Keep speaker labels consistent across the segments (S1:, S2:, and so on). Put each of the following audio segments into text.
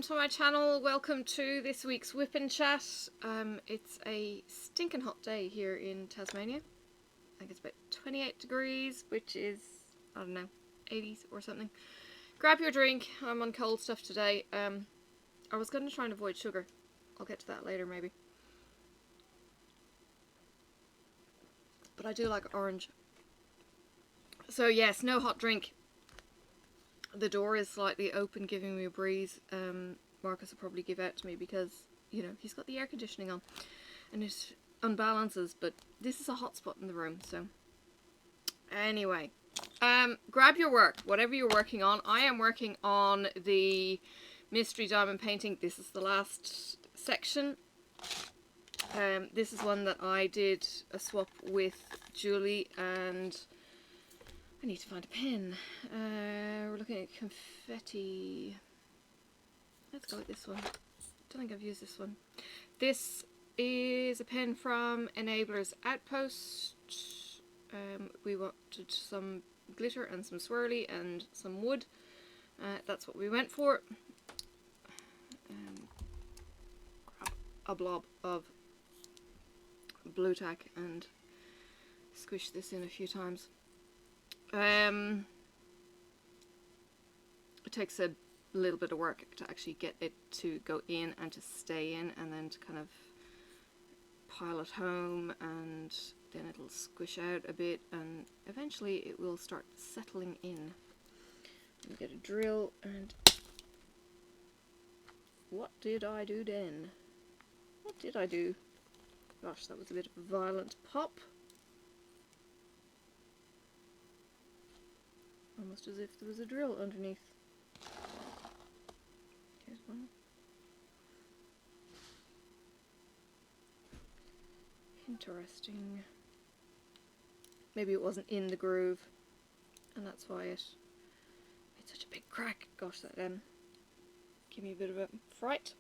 S1: to my channel. Welcome to this week's WiPnChat. It's a stinking hot day here in Tasmania. I think it's about 28 degrees, which is, I don't know, 80s or something. Grab your drink. I'm on cold stuff today. I was going to try and avoid sugar. I'll get to that later maybe. But I do like orange. So yes, no hot drink. The door is slightly open, giving me a breeze. Marcus will probably give out to me because, you know, he's got the air conditioning on and it unbalances, but this is a hot spot in the room, so. Anyway, grab your work, whatever you're working on. I am working on the mystery diamond painting. This is the last section. This is one that I did a swap with Julie, and I need to find a pen. We're looking at confetti. Let's go with this one. Don't think I've used this one. This is a pen from Enabler's Outpost. We wanted some glitter and some swirly and some wood. That's what we went for. Grab a blob of blue tack and squish this in a few times. It takes a little bit of work to actually get it to go in and to stay in, and then to kind of pile it home, and then it'll squish out a bit and eventually it will start settling in. We get a drill, and what did I do then? What did I do? Gosh, that was a bit of a violent pop. Almost as if there was a drill underneath. Here's one. Interesting. Maybe it wasn't in the groove, and that's why it made such a big crack. Gosh, that gave me a bit of a fright.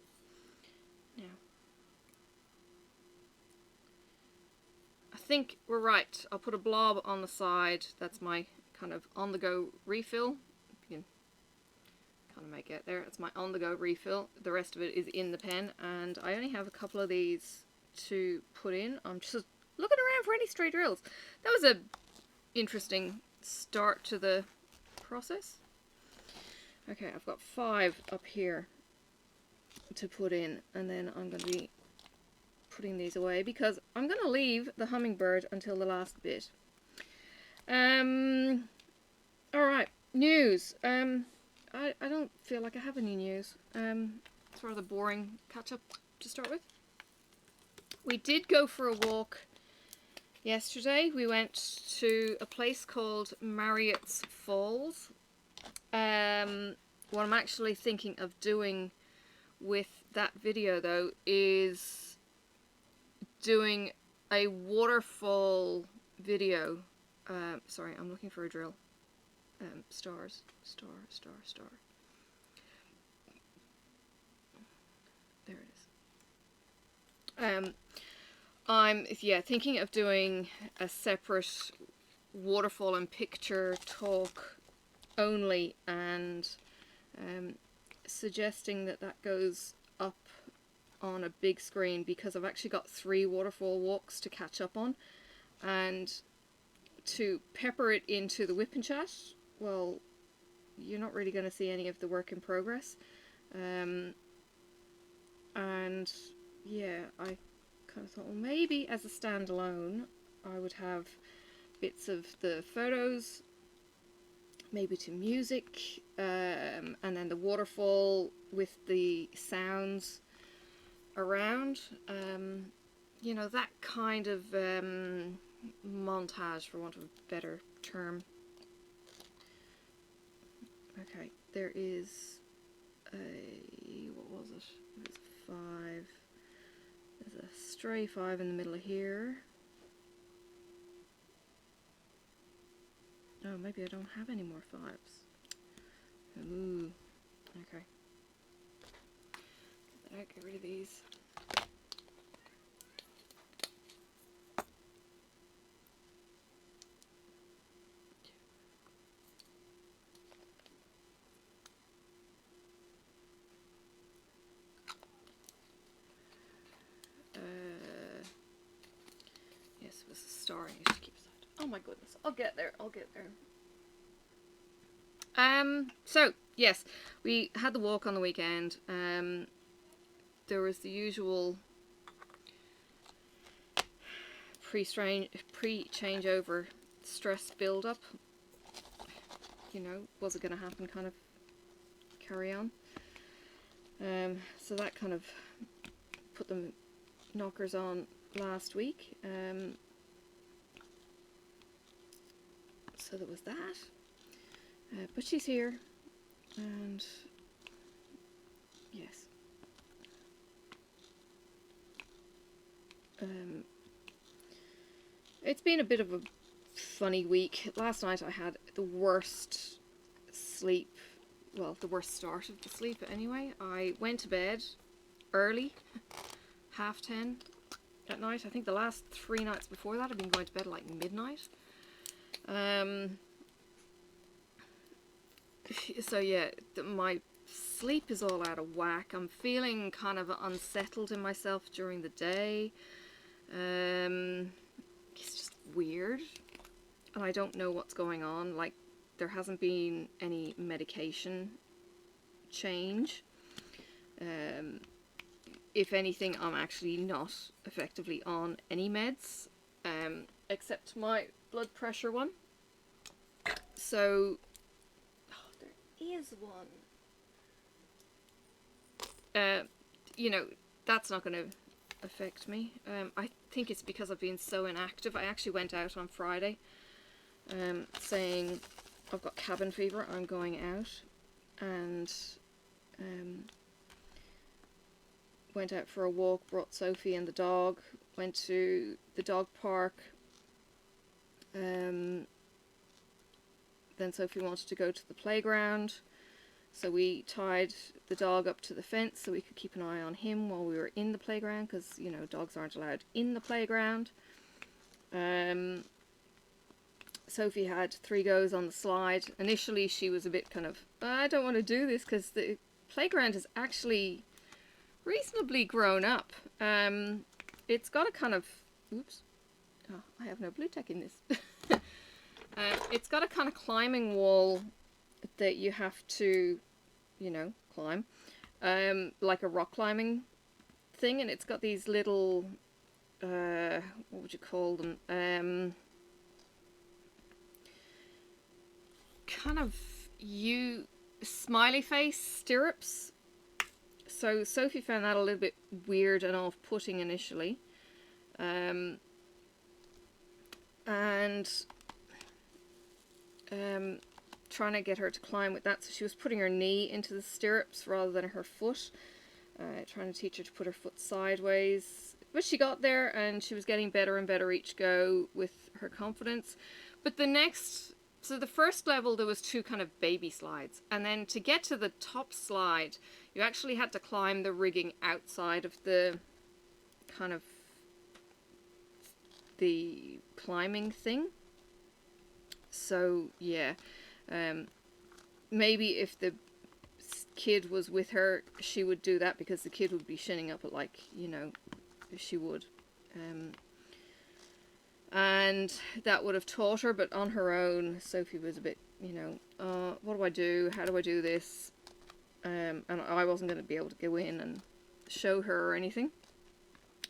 S1: Now, I think we're right. I'll put a blob on the side. That's my kind of on-the-go refill. You can kind of make it there. It's my on-the-go refill. The rest of it is in the pen, and I only have a couple of these to put in. I'm just looking around for any stray drills. That was a interesting start to the process. Okay, I've got 5 up here to put in, and then I'm going to be putting these away because I'm going to leave the hummingbird until the last bit. Alright, news. I don't feel like I have any news. It's rather boring catch up to start with. We did go for a walk yesterday. We went to a place called Marriott's Falls. What I'm actually thinking of doing with that video though is doing a waterfall video. Sorry, I'm looking for a drill. Stars. Star. There it is. I'm thinking of doing a separate waterfall and picture talk only, and suggesting that goes up on a big screen because I've actually got 3 waterfall walks to catch up on, and to pepper it into the WiPnChat, well, you're not really going to see any of the work in progress. And yeah, I kind of thought, well, maybe as a standalone I would have bits of the photos, maybe to music, and then the waterfall with the sounds around. You know, that kind of montage, for want of a better term. Okay, there is a, what was it? It was 5. There's a stray 5 in the middle of here. Oh, maybe I don't have any more 5s. Ooh, okay. Get that out, get rid of these. This was a star I need to keep aside. Oh my goodness, I'll get there, I'll get there. So, yes, we had the walk on the weekend. There was the usual pre-changeover stress build-up. You know, was it going to happen kind of carry on? So that kind of put the knockers on last week. So there was that. But she's here, and yes. It's been a bit of a funny week. Last night I had the worst sleep, well, the worst start of the sleep anyway. I went to bed early, 10:30 at night. I think the last 3 nights before that I've been going to bed at like midnight. So yeah, my sleep is all out of whack. I'm feeling kind of unsettled in myself during the day. It's just weird, and I don't know what's going on. Like, there hasn't been any medication change. If anything, I'm actually not effectively on any meds, except my blood pressure one. So, oh, there is one. You know, that's not going to affect me. I think it's because I've been so inactive. I actually went out on Friday saying I've got cabin fever, I'm going out, and went out for a walk, brought Sophie and the dog, went to the dog park. Then Sophie wanted to go to the playground, so we tied the dog up to the fence so we could keep an eye on him while we were in the playground, because, you know, dogs aren't allowed in the playground. Sophie had 3 goes on the slide. Initially she was a bit kind of, I don't want to do this, because the playground is actually reasonably grown up. It's got a kind of, oops, oh, I have no blue tack in this. It's got a kind of climbing wall that you have to, you know, climb, like a rock climbing thing, and it's got these little, what would you call them, kind of smiley face stirrups. So Sophie found that a little bit weird and off-putting initially, and trying to get her to climb with that, so she was putting her knee into the stirrups rather than her foot, trying to teach her to put her foot sideways. But she got there, and she was getting better and better each go with her confidence. But so the first level, there was 2 kind of baby slides, and then to get to the top slide you actually had to climb the rigging outside of the kind of the climbing thing. So yeah, maybe if the kid was with her, she would do that, because the kid would be shinning up it like, you know, she would. And that would have taught her, but on her own, Sophie was a bit, you know, what do I do? How do I do this? And I wasn't going to be able to go in and show her or anything.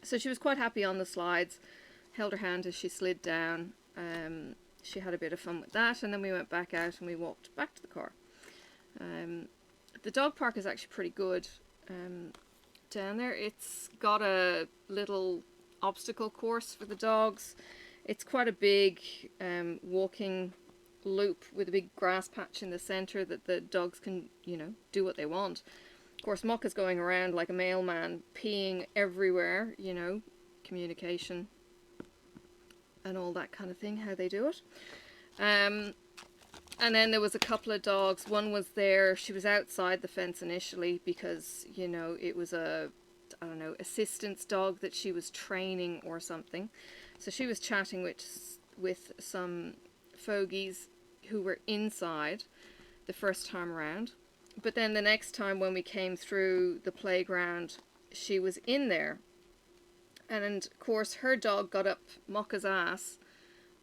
S1: So she was quite happy on the slides, held her hand as she slid down. She had a bit of fun with that, and then we went back out and we walked back to the car. The dog park is actually pretty good down there. It's got a little obstacle course for the dogs. It's quite a big walking loop with a big grass patch in the centre that the dogs can, you know, do what they want. Of course, Mock is going around like a mailman, peeing everywhere, you know, communication and all that kind of thing, how they do it. And then there was a couple of dogs. One was there, she was outside the fence initially because, you know, it was a, I don't know, assistance dog that she was training or something. So she was chatting with some fogies who were inside the first time around. But then the next time when we came through the playground, she was in there. And of course her dog got up Mocca's ass,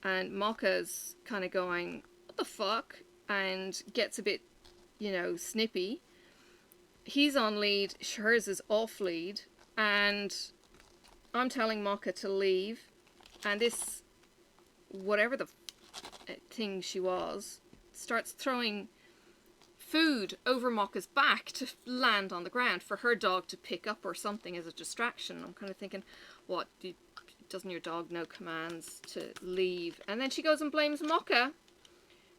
S1: and Mocca's kind of going, what the fuck, and gets a bit, you know, snippy. He's on lead, hers is off lead, and I'm telling Mocca to leave, and this, whatever the thing she was, starts throwing food over Mocca's back to land on the ground for her dog to pick up or something as a distraction. I'm kind of thinking, what, doesn't your dog know commands to leave? And then she goes and blames Mocca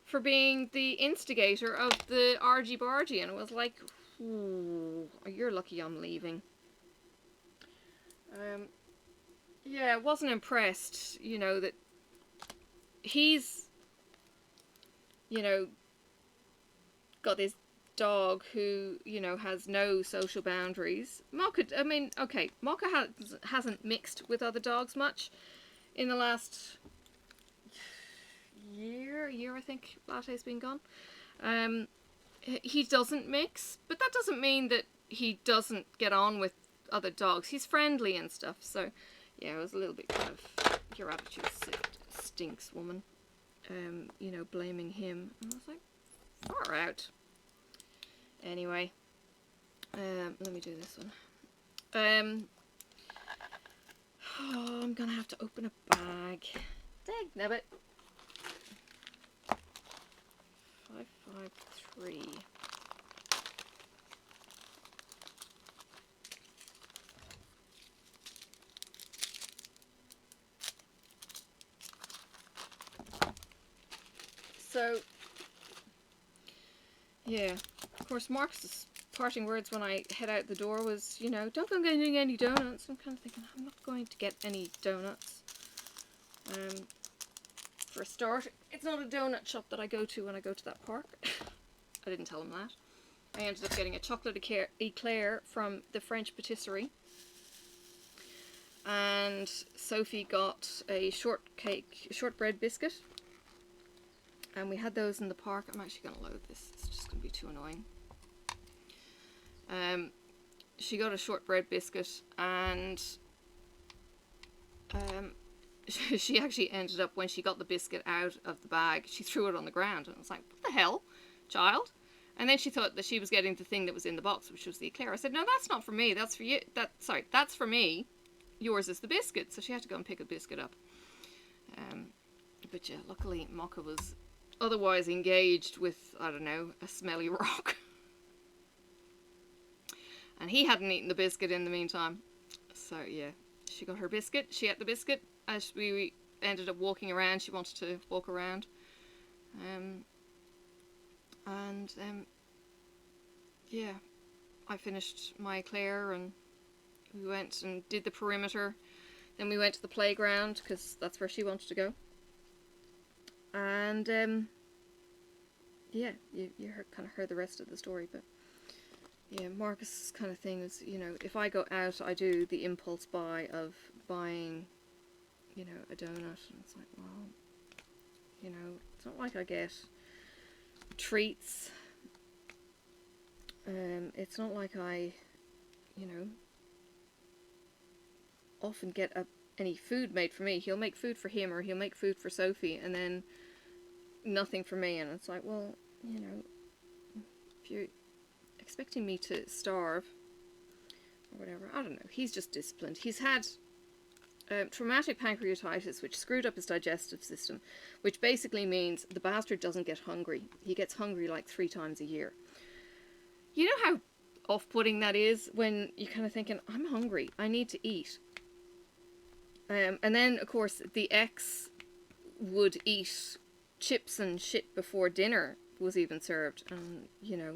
S1: for being the instigator of the argy-bargy, and it was like, ooh, you're lucky I'm leaving. Yeah, I wasn't impressed, you know, that he's, you know, got this dog who, you know, has no social boundaries. Mocca, I mean, okay, Mocca hasn't mixed with other dogs much in the last year I think Latte's been gone. He doesn't mix, but that doesn't mean that he doesn't get on with other dogs. He's friendly and stuff, so yeah, it was a little bit kind of, your attitude stinks, woman. You know, blaming him. And I was like, far out. Anyway, let me do this one. Oh, I'm gonna have to open a bag. Dag nabbit. 553. So, yeah, of course, Mark's parting words when I head out the door was, you know, don't go getting any donuts. I'm kind of thinking, I'm not going to get any donuts. For a start, it's not a donut shop that I go to when I go to that park. I didn't tell him that. I ended up getting a chocolate eclair from the French patisserie. And Sophie got a shortbread biscuit. And we had those in the park. I'm actually going to load this. It's just going to be too annoying. She got a shortbread biscuit, and she actually ended up, when she got the biscuit out of the bag, she threw it on the ground. And I was like, what the hell, child? And then she thought that she was getting the thing that was in the box, which was the eclair. I said, no, that's not for me. That's for you. Sorry, that's for me. Yours is the biscuit. So she had to go and pick a biscuit up. But yeah, luckily Mocca was otherwise engaged with, I don't know, a smelly rock. And he hadn't eaten the biscuit in the meantime. So yeah, she got her biscuit. She ate the biscuit. As we ended up walking around, she wanted to walk around. Yeah, I finished my eclair, and we went and did the perimeter. Then we went to the playground, because that's where she wanted to go. And yeah, you kind of heard the rest of the story, but yeah, Marcus's kind of thing is, you know, if I go out, I do the impulse buy of buying, you know, a donut, and it's like, well, you know, it's not like I get treats. It's not like I, you know, often get any food made for me. He'll make food for him, or he'll make food for Sophie, and then nothing for me. And it's like, well, you know, if you're expecting me to starve or whatever, I don't know. He's just disciplined. He's had traumatic pancreatitis, which screwed up his digestive system, which basically means the bastard doesn't get hungry. He gets hungry like 3 times a year. You know how off-putting that is when you're kind of thinking, I'm hungry, I need to eat. And then, of course, the ex would eat chips and shit before dinner was even served. And, you know,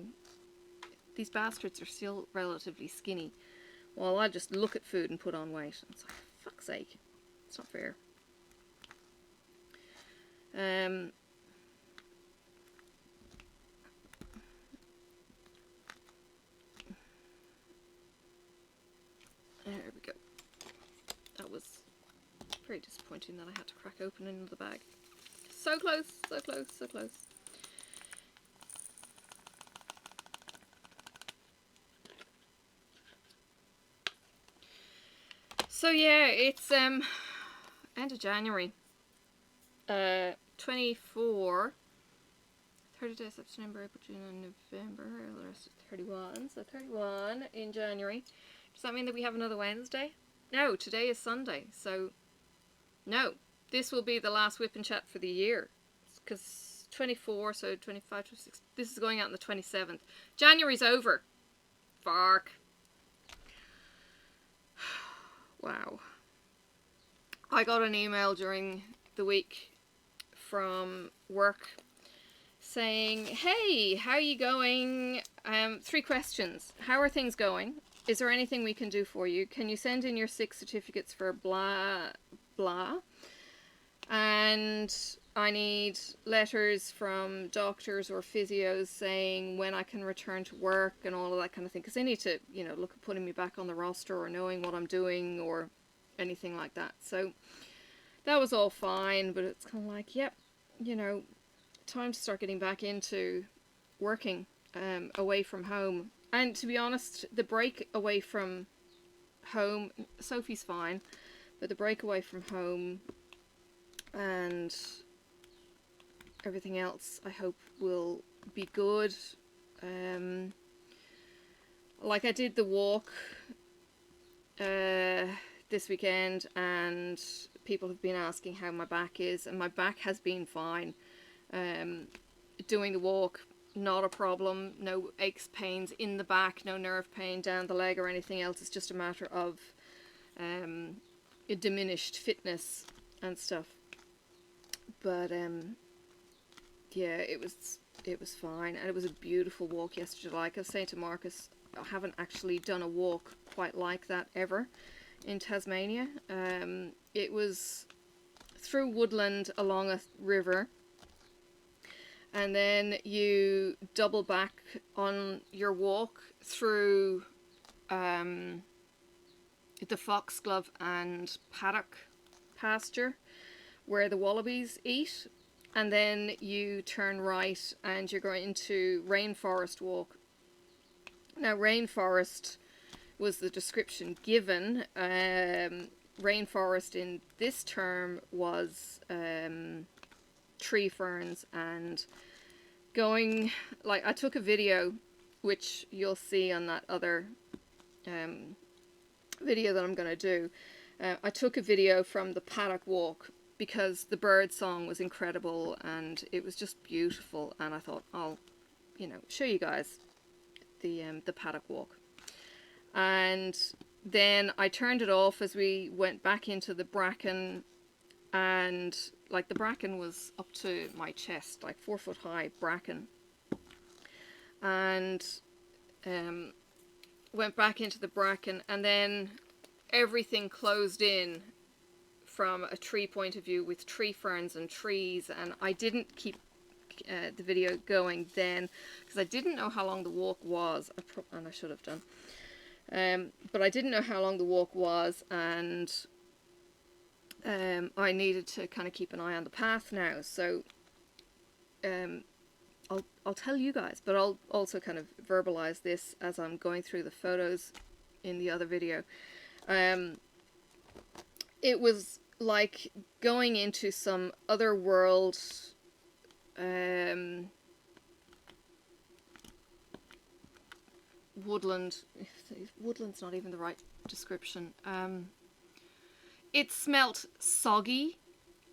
S1: these bastards are still relatively skinny, while I just look at food and put on weight. It's like, for fuck's sake, it's not fair. There we go. That was very disappointing that I had to crack open another bag. So close, so close, so close. So So yeah, it's end of January. 24, 30 days, September, April, June, and November. The rest is 31. So 31 in January. Does that mean that we have another Wednesday? No, today is Sunday. So no, this will be the last Whip and Chat for the year. Because 24, so 25, 26. This is going out on the 27th. January's over. Fark. Wow. I got an email during the week from work saying, hey, how are you going? 3 questions. How are things going? Is there anything we can do for you? Can you send in your 6 certificates for blah, blah? And I need letters from doctors or physios saying when I can return to work and all of that kind of thing. Because they need to, you know, look at putting me back on the roster or knowing what I'm doing or anything like that. So that was all fine, but it's kind of like, yep, you know, time to start getting back into working away from home. And to be honest, the break away from home, Sophie's fine, but the break away from home and everything else I hope will be good. Like I did the walk this weekend and people have been asking how my back is, and my back has been fine. Doing the walk, not a problem, no aches, pains in the back, no nerve pain down the leg or anything else. It's just a matter of a diminished fitness and stuff. But yeah, it was fine, and it was a beautiful walk yesterday. Like I was saying to Marcus, I haven't actually done a walk quite like that ever in Tasmania. It was through woodland along a river, and then you double back on your walk through the foxglove and paddock pasture where the wallabies eat, and then you turn right and you're going to rainforest walk. Now rainforest was the description given. Rainforest in this term was tree ferns, and going, like, I took a video which you'll see on that other video that I'm going to do. I took a video from the paddock walk because the bird song was incredible and it was just beautiful, and I thought I'll, you know, show you guys the paddock walk. And then I turned it off as we went back into the bracken, and like the bracken was up to my chest, like 4 foot high bracken, and went back into the bracken, and then everything closed in from a tree point of view with tree ferns and trees. And I didn't keep the video going then because I didn't know how long the walk was, and I should have done. But I didn't know how long the walk was, and I needed to kind of keep an eye on the path now. So I'll tell you guys, but I'll also kind of verbalize this as I'm going through the photos in the other video. It was like going into some other world. Woodland. Woodland's not even the right description. It smelt soggy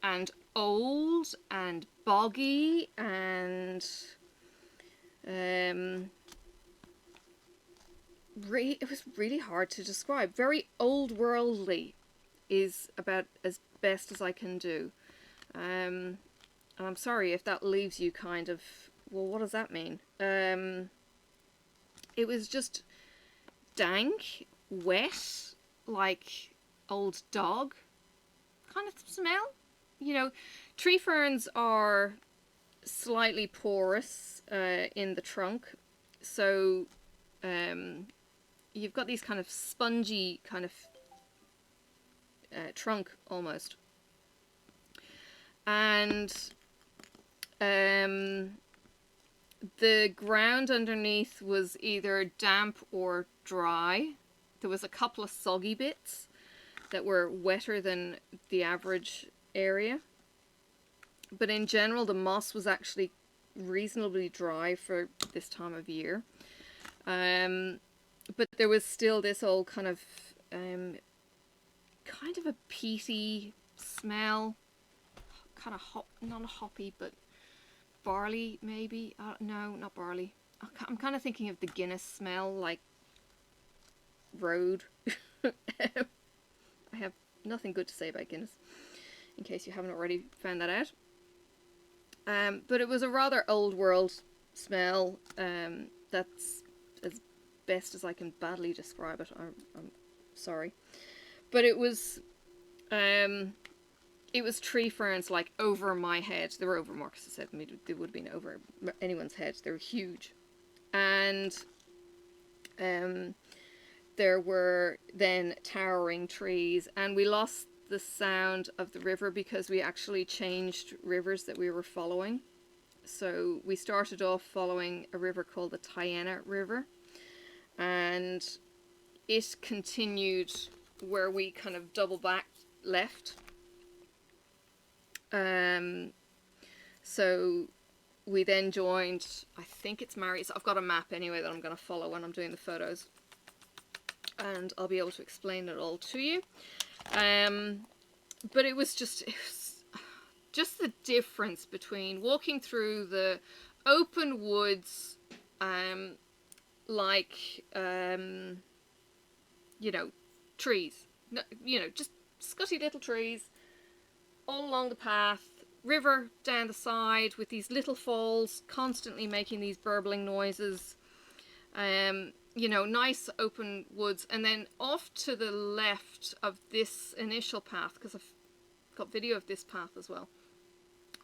S1: and old and boggy, and it was really hard to describe. Very old worldly is about as best as I can do. And I'm sorry if that leaves you kind of, well, what does that mean? It was just dank, wet, like old dog kind of smell. You know, tree ferns are slightly porous in the trunk, so you've got these kind of spongy kind of trunk almost, and the ground underneath was either damp or dry. There was a couple of soggy bits. that were wetter than the average area. But in general, the moss was actually reasonably dry for this time of year. But there was still this old kind of a peaty smell, kind of not hoppy, but barley maybe. No, not barley. I'm kind of thinking of the Guinness smell, like road. I have nothing good to say about Guinness, in case you haven't already found that out. But it was a rather old world smell. That's as best as I can badly describe it. I'm sorry, but it was tree ferns like over my head. They were over Marcus's head. I mean, they would have been over anyone's head. They were huge, and there were then towering trees, and we lost the sound of the river because we actually changed rivers that we were following. So we started off following a river called the Tyana River, and it continued where we kind of double back left. So we then joined, I think it's Mary's. I've got a map anyway that I'm going to follow when I'm doing the photos, and I'll be able to explain it all to you. But it was just the difference between walking through the open woods, trees, just scutty little trees all along the path, river down the side with these little falls constantly making these burbling noises, nice open woods, and then off to the left of this initial path, because I've got video of this path as well.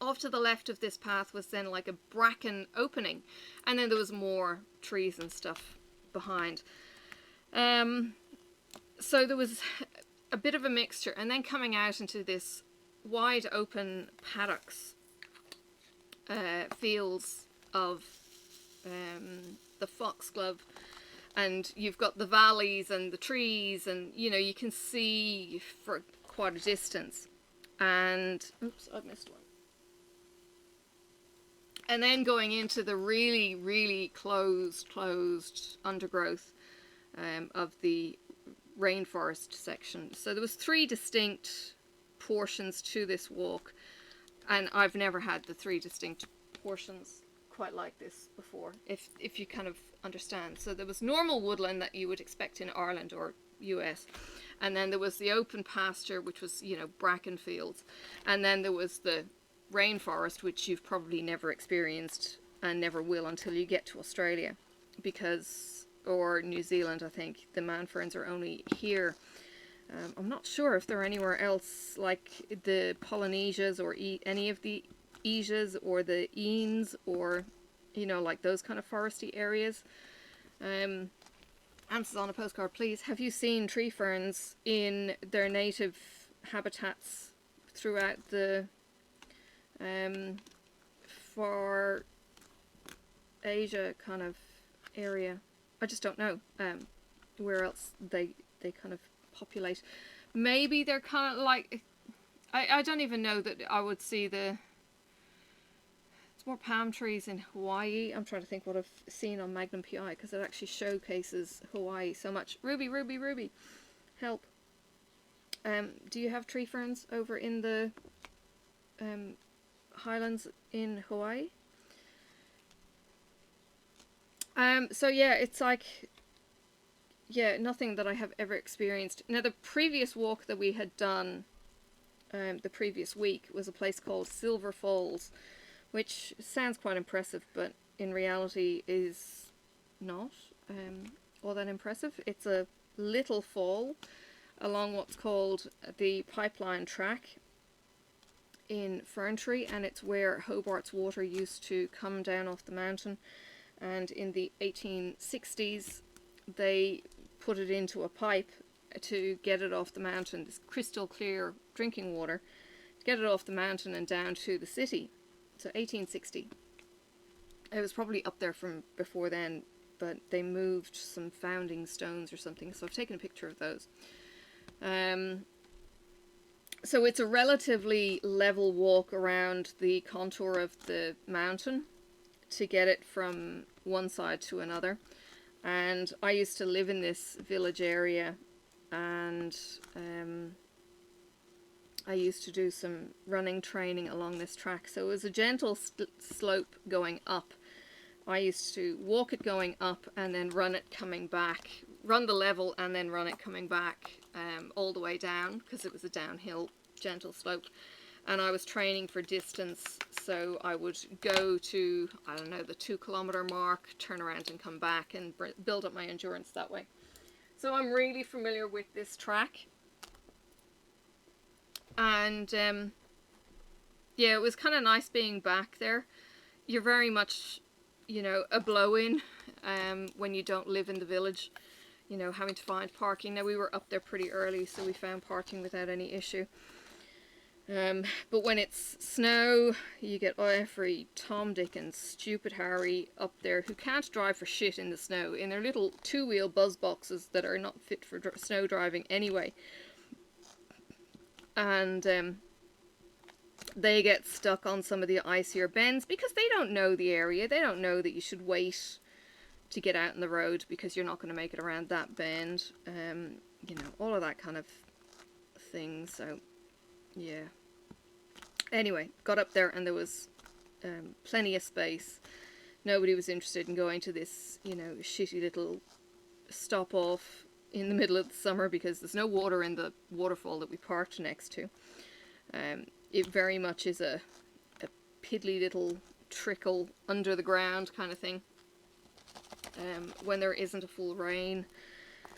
S1: Off to the left of this path was then like a bracken opening, and then there was more trees and stuff behind. So there was a bit of a mixture, and then coming out into this wide open paddocks, fields of the foxglove, and you've got the valleys and the trees, and you can see for quite a distance. And oops, I've missed one. And then going into the really, really closed undergrowth of the rainforest section. So there was 3 distinct portions to this walk, and I've never had the 3 distinct portions quite like this before, if you kind of understand. So there was normal woodland that you would expect in Ireland or US, and then there was the open pasture, which was bracken fields, and then there was the rainforest, which you've probably never experienced and never will until you get to Australia, or New Zealand. I think the man ferns are only here. I'm not sure if they're anywhere else, like the Polynesias or any of the Asias or the Eans, or like those kind of foresty areas. Answers on a postcard, please. Have you seen tree ferns in their native habitats throughout the far Asia kind of area? I just don't know where else they kind of populate. Maybe they're kind of like, I don't even know that I would see it's more palm trees in Hawaii. I'm trying to think what I've seen on Magnum PI, because it actually showcases Hawaii so much. Ruby, help. Do you have tree ferns over in the highlands in Hawaii? So yeah, it's like, nothing that I have ever experienced. Now, the previous walk that we had done the previous week was a place called Silver Falls, which sounds quite impressive, but in reality is not all that impressive. It's a little fall along what's called the Pipeline Track in Ferntree, and it's where Hobart's water used to come down off the mountain, and in the 1860s they put it into a pipe to get it off the mountain, this crystal clear drinking water, to get it off the mountain and down to the city. So 1860. It was probably up there from before then, but they moved some founding stones or something, so I've taken a picture of those. So it's a relatively level walk around the contour of the mountain to get it from one side to another. And I used to live in this village area, and I used to do some running training along this track. So it was a gentle slope going up. I used to walk it going up and then run it coming back, run the level and then run it coming back all the way down, because it was a downhill gentle slope. And I was training for distance, so I would go to, I don't know, the 2 kilometer mark, turn around and come back and build up my endurance that way. So I'm really familiar with this track. And yeah, it was kind of nice being back there. You're very much, you know, a blow-in when you don't live in the village, you know, having to find parking. Now, we were up there pretty early, so we found parking without any issue. But when it's snow, you get every Tom, Dick and stupid Harry up there who can't drive for shit in the snow in their little 2-wheel buzz boxes that are not fit for snow driving anyway. And they get stuck on some of the icier bends because they don't know the area. They don't know that you should wait to get out in the road because you're not going to make it around that bend. You know, all of that kind of thing. So, yeah. Anyway, got up there and there was plenty of space. Nobody was interested in going to this, you know, shitty little stop off in the middle of the summer because there's no water in the waterfall that we parked next to. It very much is a piddly little trickle under the ground kind of thing when there isn't a full rain.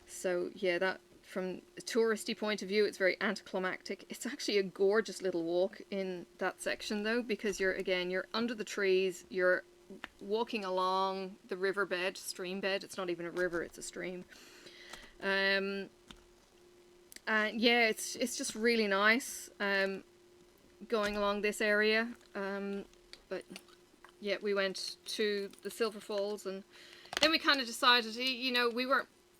S1: So yeah, that from a touristy point of view, it's very anticlimactic. It's actually a gorgeous little walk in that section though, because you're under the trees, you're walking along the riverbed, stream bed. It's not even a river, it's a stream. And yeah, it's just really nice going along this area. But yeah, we went to the Silver Falls, and then we kind of decided, you know,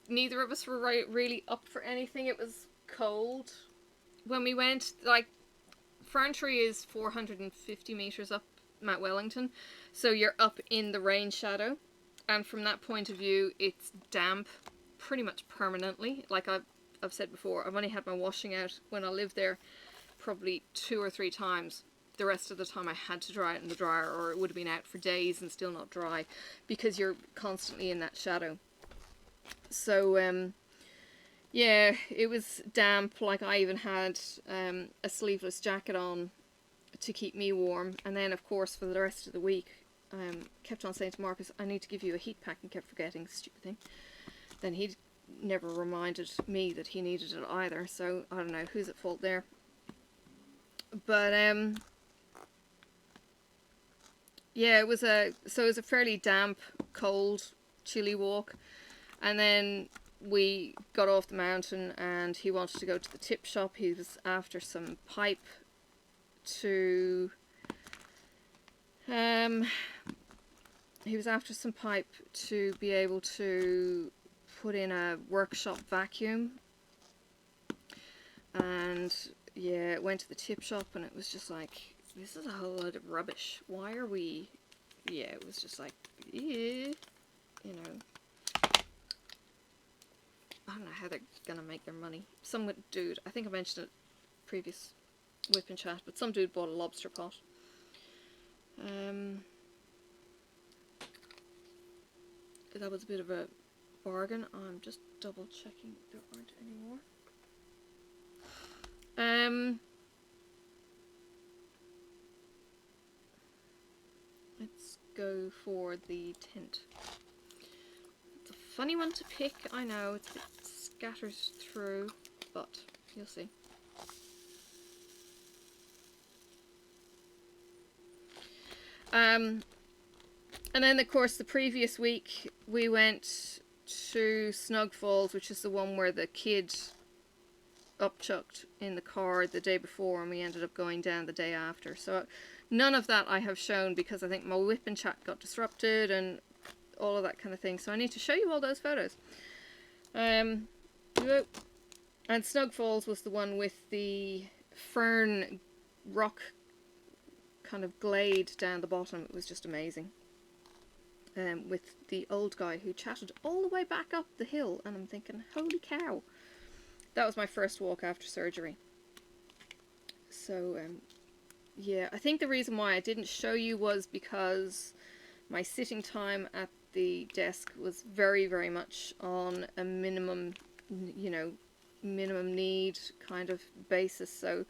S1: neither of us were really up for anything. It was cold when we went. Like, Ferntree is 450 meters up Mount Wellington, so you're up in the rain shadow, and from that point of view, it's damp pretty much permanently. Like I've said before, I've only had my washing out when I lived there probably 2 or 3 times. The rest of the time I had to dry it in the dryer, or it would have been out for days and still not dry, because you're constantly in that shadow. So yeah, it was damp. Like, I even had a sleeveless jacket on to keep me warm. And then of course for the rest of the week kept on saying to Marcus, I need to give you a heat pack, and kept forgetting, stupid thing. Then he never reminded me that he needed it either, so I don't know who's at fault there. But yeah, it was a fairly damp, cold, chilly walk. And then we got off the mountain and he wanted to go to the tip shop. He was after some pipe to be able to put in a workshop vacuum. And yeah, went to the tip shop and it was just like, this is a whole lot of rubbish. Why are we... Yeah, it was just like, yeah, you know. I don't know how they're gonna make their money. Some dude, I think I mentioned it previous whip and chat, but some dude bought a lobster pot. That was a bit of a bargain. I'm just double checking there aren't any more. Let's go for the tent. It's a funny one to pick, I know, it's a bit scattered through, but you'll see. And then of course the previous week we went to Snug Falls, which is the one where the kid upchucked in the car the day before and we ended up going down the day after. So none of that I have shown because I think my whip and chat got disrupted and all of that kind of thing. So I need to show you all those photos. And Snug Falls was the one with the fern rock kind of glade down the bottom. It was just amazing. With the old guy who chatted all the way back up the hill, and I'm thinking, holy cow. That was my first walk after surgery. So, yeah, I think the reason why I didn't show you was because my sitting time at the desk was very, very much on a minimum, you know, minimum need kind of basis, so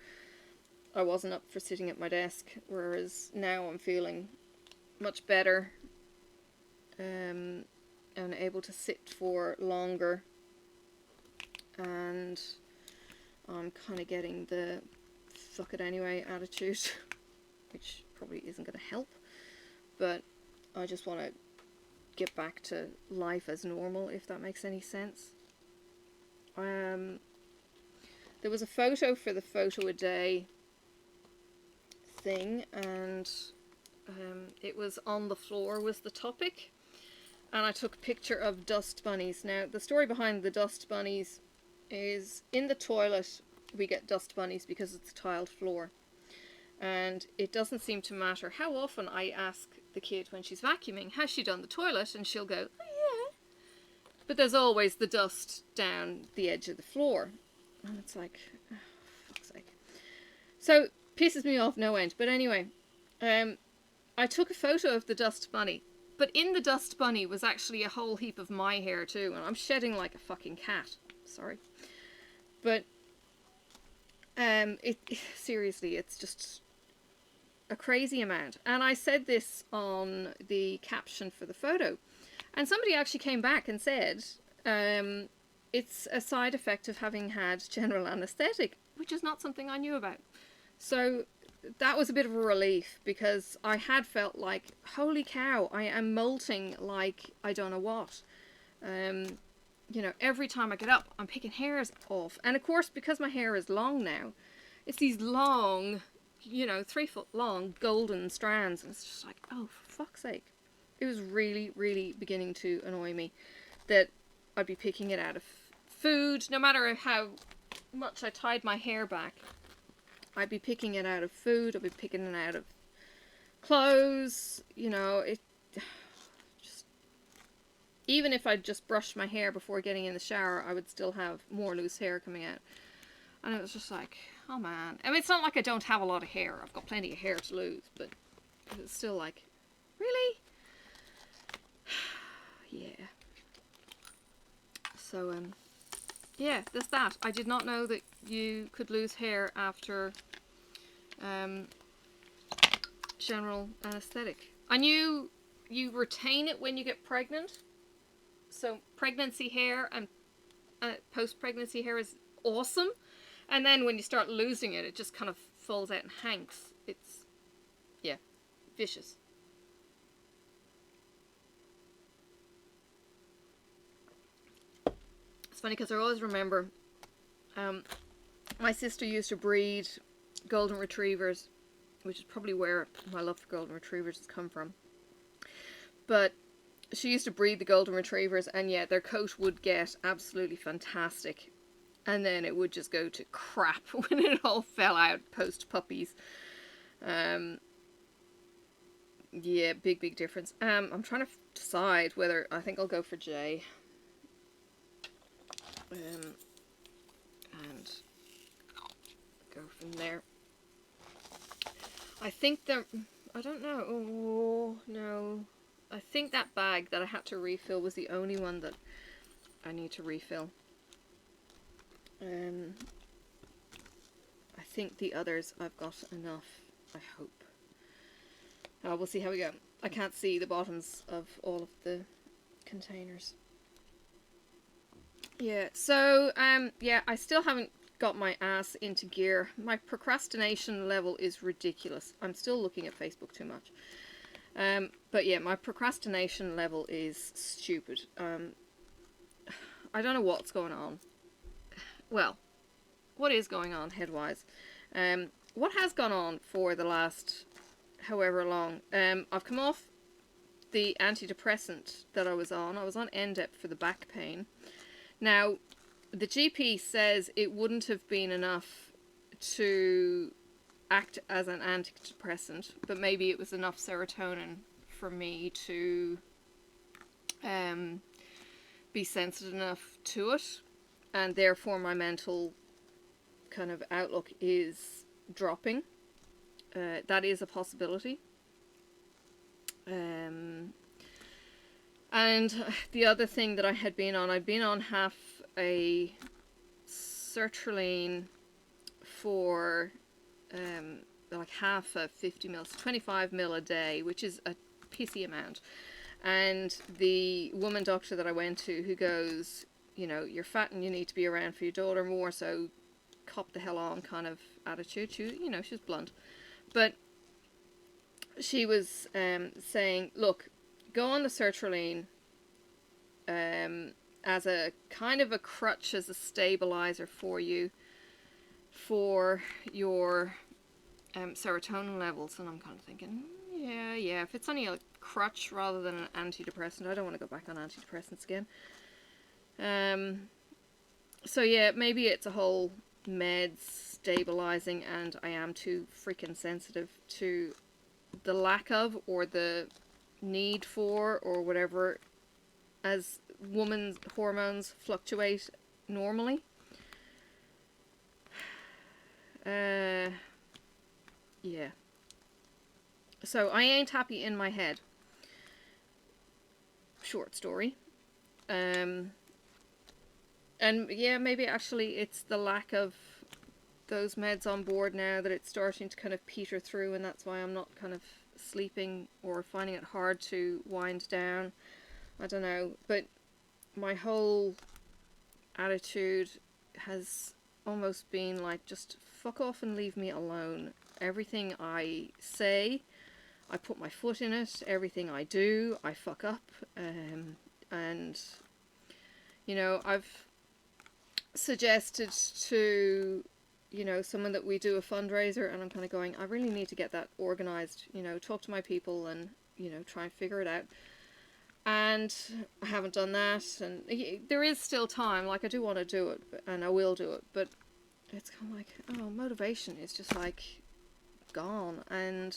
S1: I wasn't up for sitting at my desk, whereas now I'm feeling much better and able to sit for longer, and I'm kind of getting the fuck it anyway attitude, which probably isn't going to help, but I just want to get back to life as normal, if that makes any sense. There was a photo for the photo a day thing, and it was on the floor was the topic, and I took a picture of dust bunnies. Now, the story behind the dust bunnies is in the toilet we get dust bunnies because it's a tiled floor, and it doesn't seem to matter how often I ask the kid when she's vacuuming, has she done the toilet, and she'll go, oh yeah, but there's always the dust down the edge of the floor, and it's like, oh, fuck's sake. So pisses me off no end. But anyway, I took a photo of the dust bunny, but in the dust bunny was actually a whole heap of my hair too, and I'm shedding like a fucking cat. Sorry, but seriously, it's just a crazy amount. And I said this on the caption for the photo, and somebody actually came back and said it's a side effect of having had general anaesthetic, which is not something I knew about. So that was a bit of a relief, because I had felt like, holy cow, I am molting like I don't know what. You know, every time I get up, I'm picking hairs off. And of course, because my hair is long now, it's these long, you know, 3 foot long golden strands. And it's just like, oh, for fuck's sake. It was really, really beginning to annoy me that I'd be picking it out of food. No matter how much I tied my hair back, I'd be picking it out of food, I'd be picking it out of clothes, you know, it just, even if I'd just brushed my hair before getting in the shower, I would still have more loose hair coming out. And it was just like, oh man. I mean, it's not like I don't have a lot of hair, I've got plenty of hair to lose, but it's still like, really? Yeah. So, yeah, there's that. I did not know that you could lose hair after general anaesthetic. I knew you retain it when you get pregnant. So pregnancy hair and post-pregnancy hair is awesome. And then when you start losing it, it just kind of falls out and hangs. It's, yeah, vicious. It's funny because I always remember my sister used to breed golden retrievers, which is probably where my love for golden retrievers has come from. But she used to breed the golden retrievers, and yeah, their coat would get absolutely fantastic, and then it would just go to crap when it all fell out post puppies. Yeah, big difference. I'm trying to decide whether I think I'll go for Jay. And go from there. I think I don't know. Oh, no. I think that bag that I had to refill was the only one that I need to refill. I think the others I've got enough, I hope. We'll see how we go. I can't see the bottoms of all of the containers. Yeah, so, yeah, I still haven't got my ass into gear. My procrastination level is ridiculous. I'm still looking at Facebook too much. But yeah, my procrastination level is stupid. I don't know what's going on. Well, what is going on head-wise? What has gone on for the last however long? I've come off the antidepressant that I was on. I was on Endep for the back pain. Now, the GP says it wouldn't have been enough to act as an antidepressant, but maybe it was enough serotonin for me to be sensitive enough to it, and therefore my mental kind of outlook is dropping. That is a possibility. And the other thing that I'd been on half a sertraline for like half a 50 ml, so 25 ml a day, which is a pissy amount. And the woman doctor that I went to, who goes, you know, you're fat and you need to be around for your daughter more, so cop the hell on kind of attitude. She, you know, she's blunt. But she was saying, look, go on the sertraline as a kind of a crutch, as a stabilizer for you, for your serotonin levels. And I'm kind of thinking, yeah, if it's only a crutch rather than an antidepressant, I don't want to go back on antidepressants again. So yeah, maybe it's a whole meds stabilizing, and I am too freaking sensitive to the lack of, or the need for, or whatever, as women's hormones fluctuate normally. Yeah. So I ain't happy in my head. Short story. And yeah, maybe actually it's the lack of those meds on board now that it's starting to kind of peter through, and that's why I'm not kind of sleeping or finding it hard to wind down. I don't know, but my whole attitude has almost been like, just fuck off and leave me alone. Everything I say, I put my foot in it. Everything I do, I fuck up. And, you know, I've suggested to, you know, someone that we do a fundraiser, and I'm kind of going, I really need to get that organized, you know, talk to my people and, you know, try and figure it out. And I haven't done that, and there is still time. Like, I do want to do it, and I will do it, but it's kind of like, oh, motivation is just like gone. And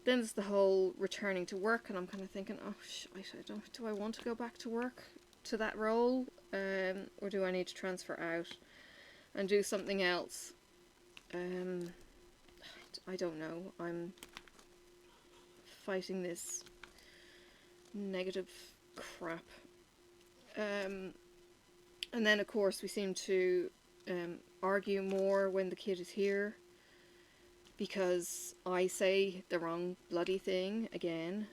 S1: then there's the whole returning to work, and I'm kind of thinking, oh shit, do I want to go back to work, to that role, or do I need to transfer out and do something else? I don't know. I'm fighting this negative crap. And then of course we seem to argue more when the kid is here, because I say the wrong bloody thing again,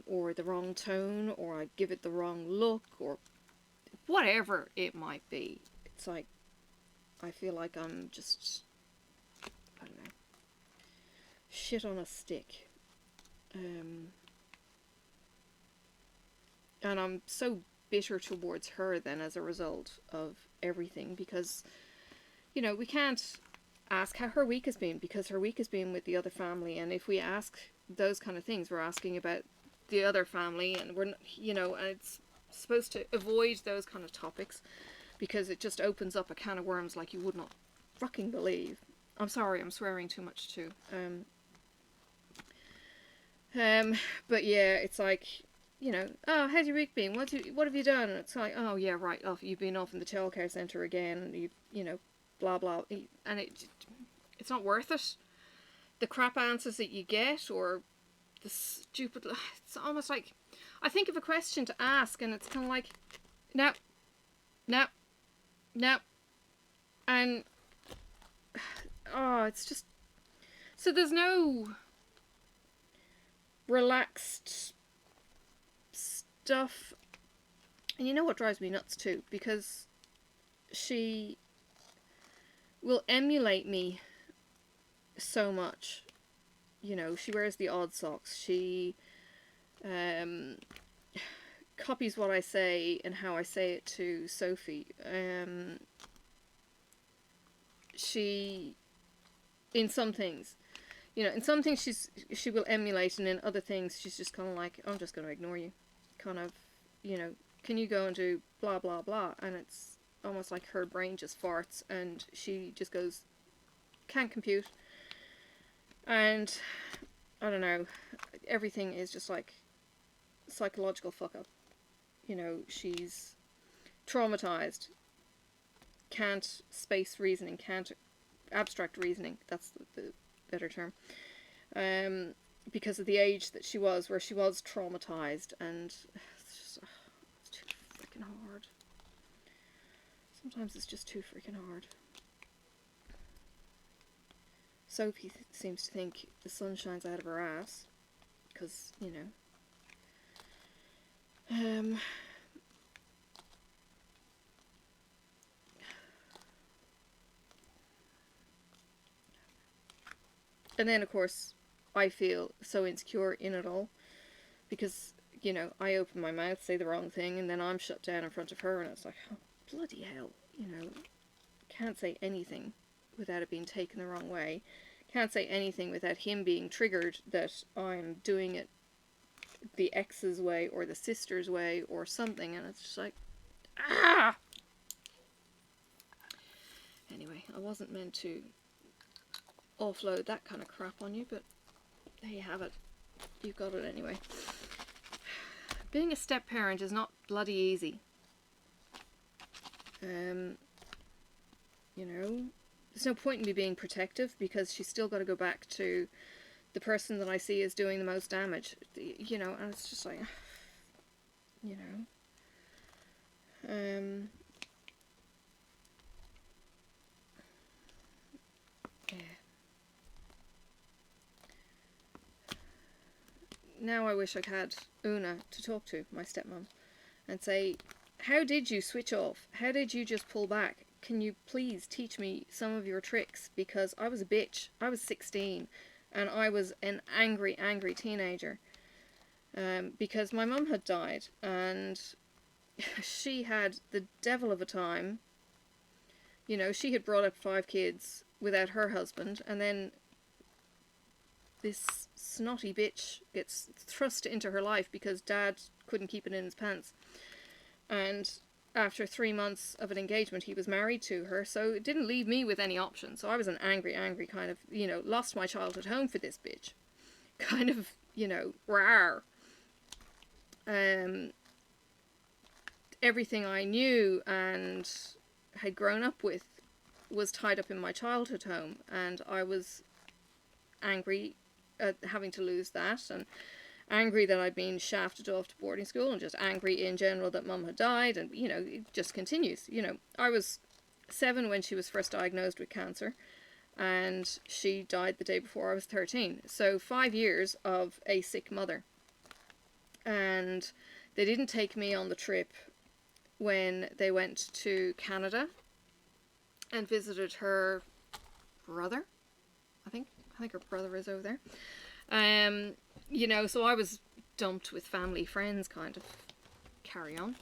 S1: or the wrong tone, or I give it the wrong look, or whatever it might be. It's like, I feel like I'm just, I don't know, shit on a stick. And I'm so bitter towards her then as a result of everything, because, you know, we can't ask how her week has been, because her week has been with the other family, and if we ask those kind of things, we're asking about the other family, and we're, you know, and it's supposed to avoid those kind of topics, because it just opens up a can of worms like you would not fucking believe. I'm sorry, I'm swearing too much too. But yeah, it's like, you know, oh, how's your week been? What have you done? And it's like, oh yeah, right, oh, you've been off in the childcare centre again, you know, blah blah, and it's not worth it. The crap answers that you get, or the stupid, it's almost like, I think of a question to ask, and it's kind of like, no, and oh, it's just, so there's no relaxed stuff. And you know what drives me nuts too, because she will emulate me so much. You know, she wears the odd socks, she copies what I say and how I say it to Sophie. She, in some things, you know, in some things she will emulate, and in other things she's just kind of like, I'm just going to ignore you, kind of, you know, can you go and do blah blah blah, and it's almost like her brain just farts and she just goes can't compute. And I don't know, everything is just like psychological fuck up. You know, she's traumatized, can't space reasoning, can't abstract reasoning, that's the better term, because of the age that she was, where she was traumatized, and it's just, it's too freaking hard. Sometimes it's just too freaking hard. Sophie seems to think the sun shines out of her ass, because, you know, and then, of course, I feel so insecure in it all, because, you know, I open my mouth, say the wrong thing, and then I'm shut down in front of her, and it's like, oh, bloody hell, you know, can't say anything without it being taken the wrong way, can't say anything without him being triggered that I'm doing it the ex's way, or the sister's way, or something, and it's just like, ah! Anyway, I wasn't meant to offload that kind of crap on you, but there you have it. You've got it anyway. Being a step-parent is not bloody easy. You know, there's no point in me being protective, because she's still got to go back to the person that I see as doing the most damage. You know, and it's just like, you know, yeah. Now I wish I had Una to talk to, my stepmom, and say, how did you switch off? How did you just pull back? Can you please teach me some of your tricks? Because I was a bitch. I was 16, and I was an angry, angry teenager. Because my mum had died, and she had the devil of a time. You know, she had brought up 5 kids without her husband, and then this snotty bitch gets thrust into her life because Dad couldn't keep it in his pants. And after 3 months of an engagement, he was married to her, so it didn't leave me with any options. So I was an angry, angry kind of, you know, lost my childhood home for this bitch. Kind of, you know, rawr. Everything I knew and had grown up with was tied up in my childhood home, and I was angry at having to lose that, and angry that I'd been shafted off to boarding school, and just angry in general that Mum had died, and, you know, it just continues. You know, I was 7 when she was first diagnosed with cancer, and she died the day before I was 13. So 5 years of a sick mother. And they didn't take me on the trip when they went to Canada and visited her brother, I think her brother is over there. You know, so I was dumped with family, friends, kind of carry on.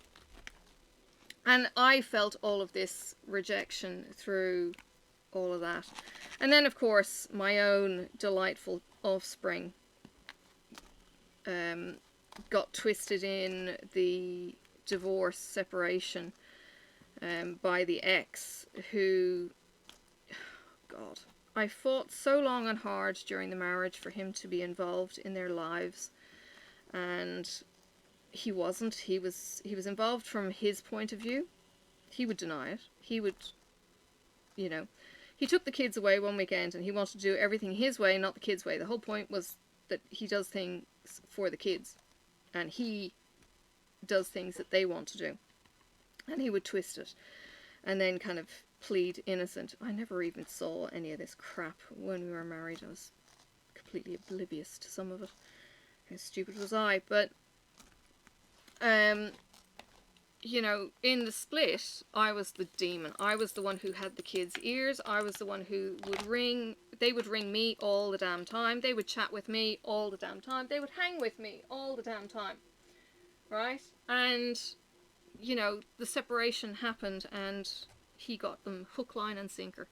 S1: And I felt all of this rejection through all of that. And then, of course, my own delightful offspring got twisted in the divorce, separation by the ex, who, God, I fought so long and hard during the marriage for him to be involved in their lives, and he wasn't. He was involved from his point of view. He would deny it. He would, you know, he took the kids away one weekend and he wanted to do everything his way, not the kids' way. The whole point was that he does things for the kids, and he does things that they want to do, and he would twist it and then kind of plead innocent. I never even saw any of this crap when we were married. I was completely oblivious to some of it. How stupid was I? But you know, in the split, I was the demon. I was the one who had the kids' ears. I was the one who would ring. They would ring me all the damn time. They would chat with me all the damn time. They would hang with me all the damn time. Right? And, you know, the separation happened and he got them hook, line and sinker.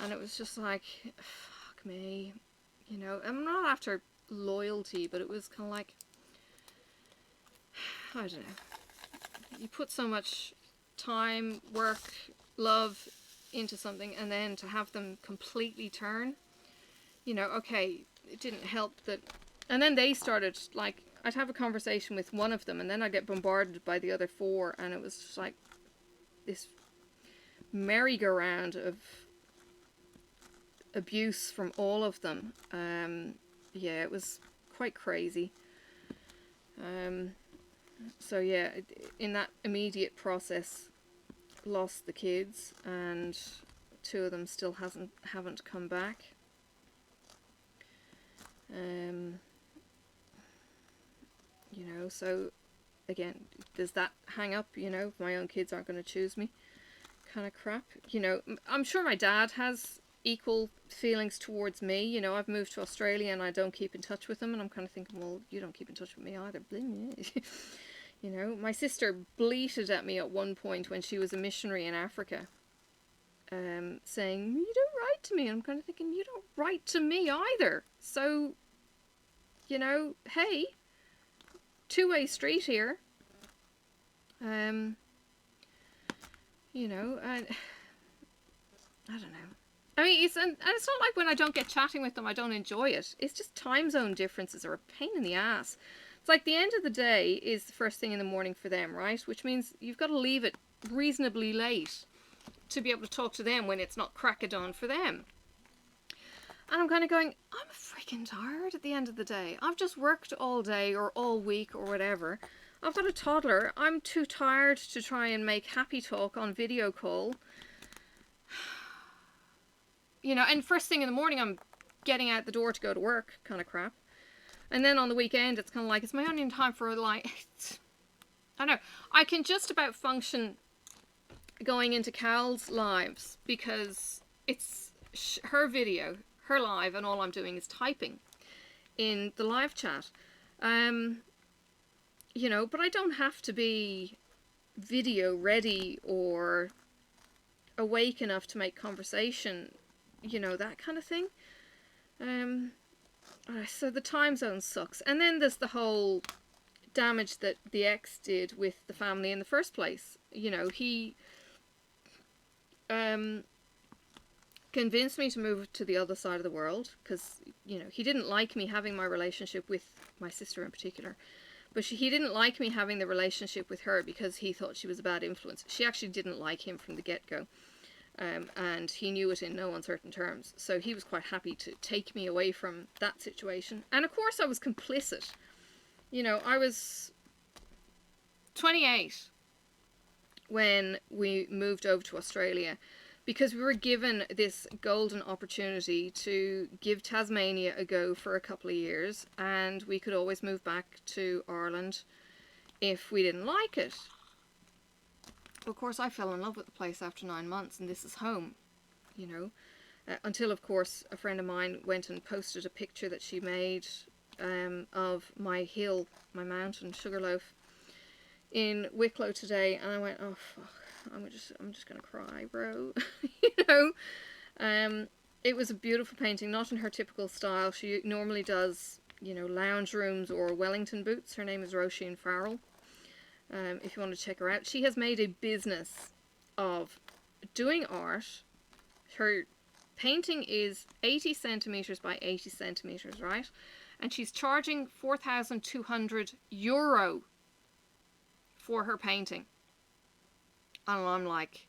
S1: And it was just like, fuck me. You know, I'm not after loyalty, but it was kind of like, I don't know. You put so much time, work, love into something and then to have them completely turn, you know, okay, it didn't help that. And then they started, like, I'd have a conversation with one of them and then I'd get bombarded by the other four, and it was just like this merry-go-round of abuse from all of them. Yeah, it was quite crazy. So yeah, in that immediate process, lost the kids, and two of them still haven't come back. You know, so again, does that hang up, you know, my own kids aren't going to choose me kind of crap? You know, I'm sure my dad has equal feelings towards me. You know, I've moved to Australia and I don't keep in touch with him, and I'm kind of thinking, well, you don't keep in touch with me either. You know, my sister bleated at me at one point when she was a missionary in Africa, saying, you don't write to me. And I'm kind of thinking, you don't write to me either. So, you know, hey, two-way street here. You know, I don't know. I mean, and it's not like when I don't get chatting with them, I don't enjoy it. It's just time zone differences are a pain in the ass. It's like the end of the day is the first thing in the morning for them, right? Which means you've got to leave it reasonably late to be able to talk to them when it's not crack of dawn for them. And I'm kind of going, I'm freaking tired at the end of the day. I've just worked all day or all week or whatever. I've got a toddler. I'm too tired to try and make happy talk on video call. You know, and first thing in the morning, I'm getting out the door to go to work, kind of crap. And then on the weekend, it's kind of like, it's my only time for, like, I don't know. I can just about function going into Cal's lives because it's her video, her live, and all I'm doing is typing in the live chat. You know, but I don't have to be video ready or awake enough to make conversation, you know, that kind of thing. So the time zone sucks. And then there's the whole damage that the ex did with the family in the first place. You know, he convinced me to move to the other side of the world because, you know, he didn't like me having my relationship with my sister in particular. But he didn't like me having the relationship with her because he thought she was a bad influence. She actually didn't like him from the get-go. And he knew it in no uncertain terms. So he was quite happy to take me away from that situation. And of course I was complicit. You know, I was 28 when we moved over to Australia because we were given this golden opportunity to give Tasmania a go for a couple of years, and we could always move back to Ireland if we didn't like it. Of course, I fell in love with the place after 9 months, and this is home, you know. Until, of course, a friend of mine went and posted a picture that she made of my hill, my mountain, Sugarloaf, in Wicklow today, and I went, oh, fuck, I'm just going to cry, bro. You know. It was a beautiful painting, not in her typical style. She normally does, you know, lounge rooms or Wellington boots. Her name is Roisin Farrell. If you want to check her out. She has made a business of doing art. Her painting is 80 centimetres by 80 centimetres, right? And she's charging €4,200 for her painting. And I'm like,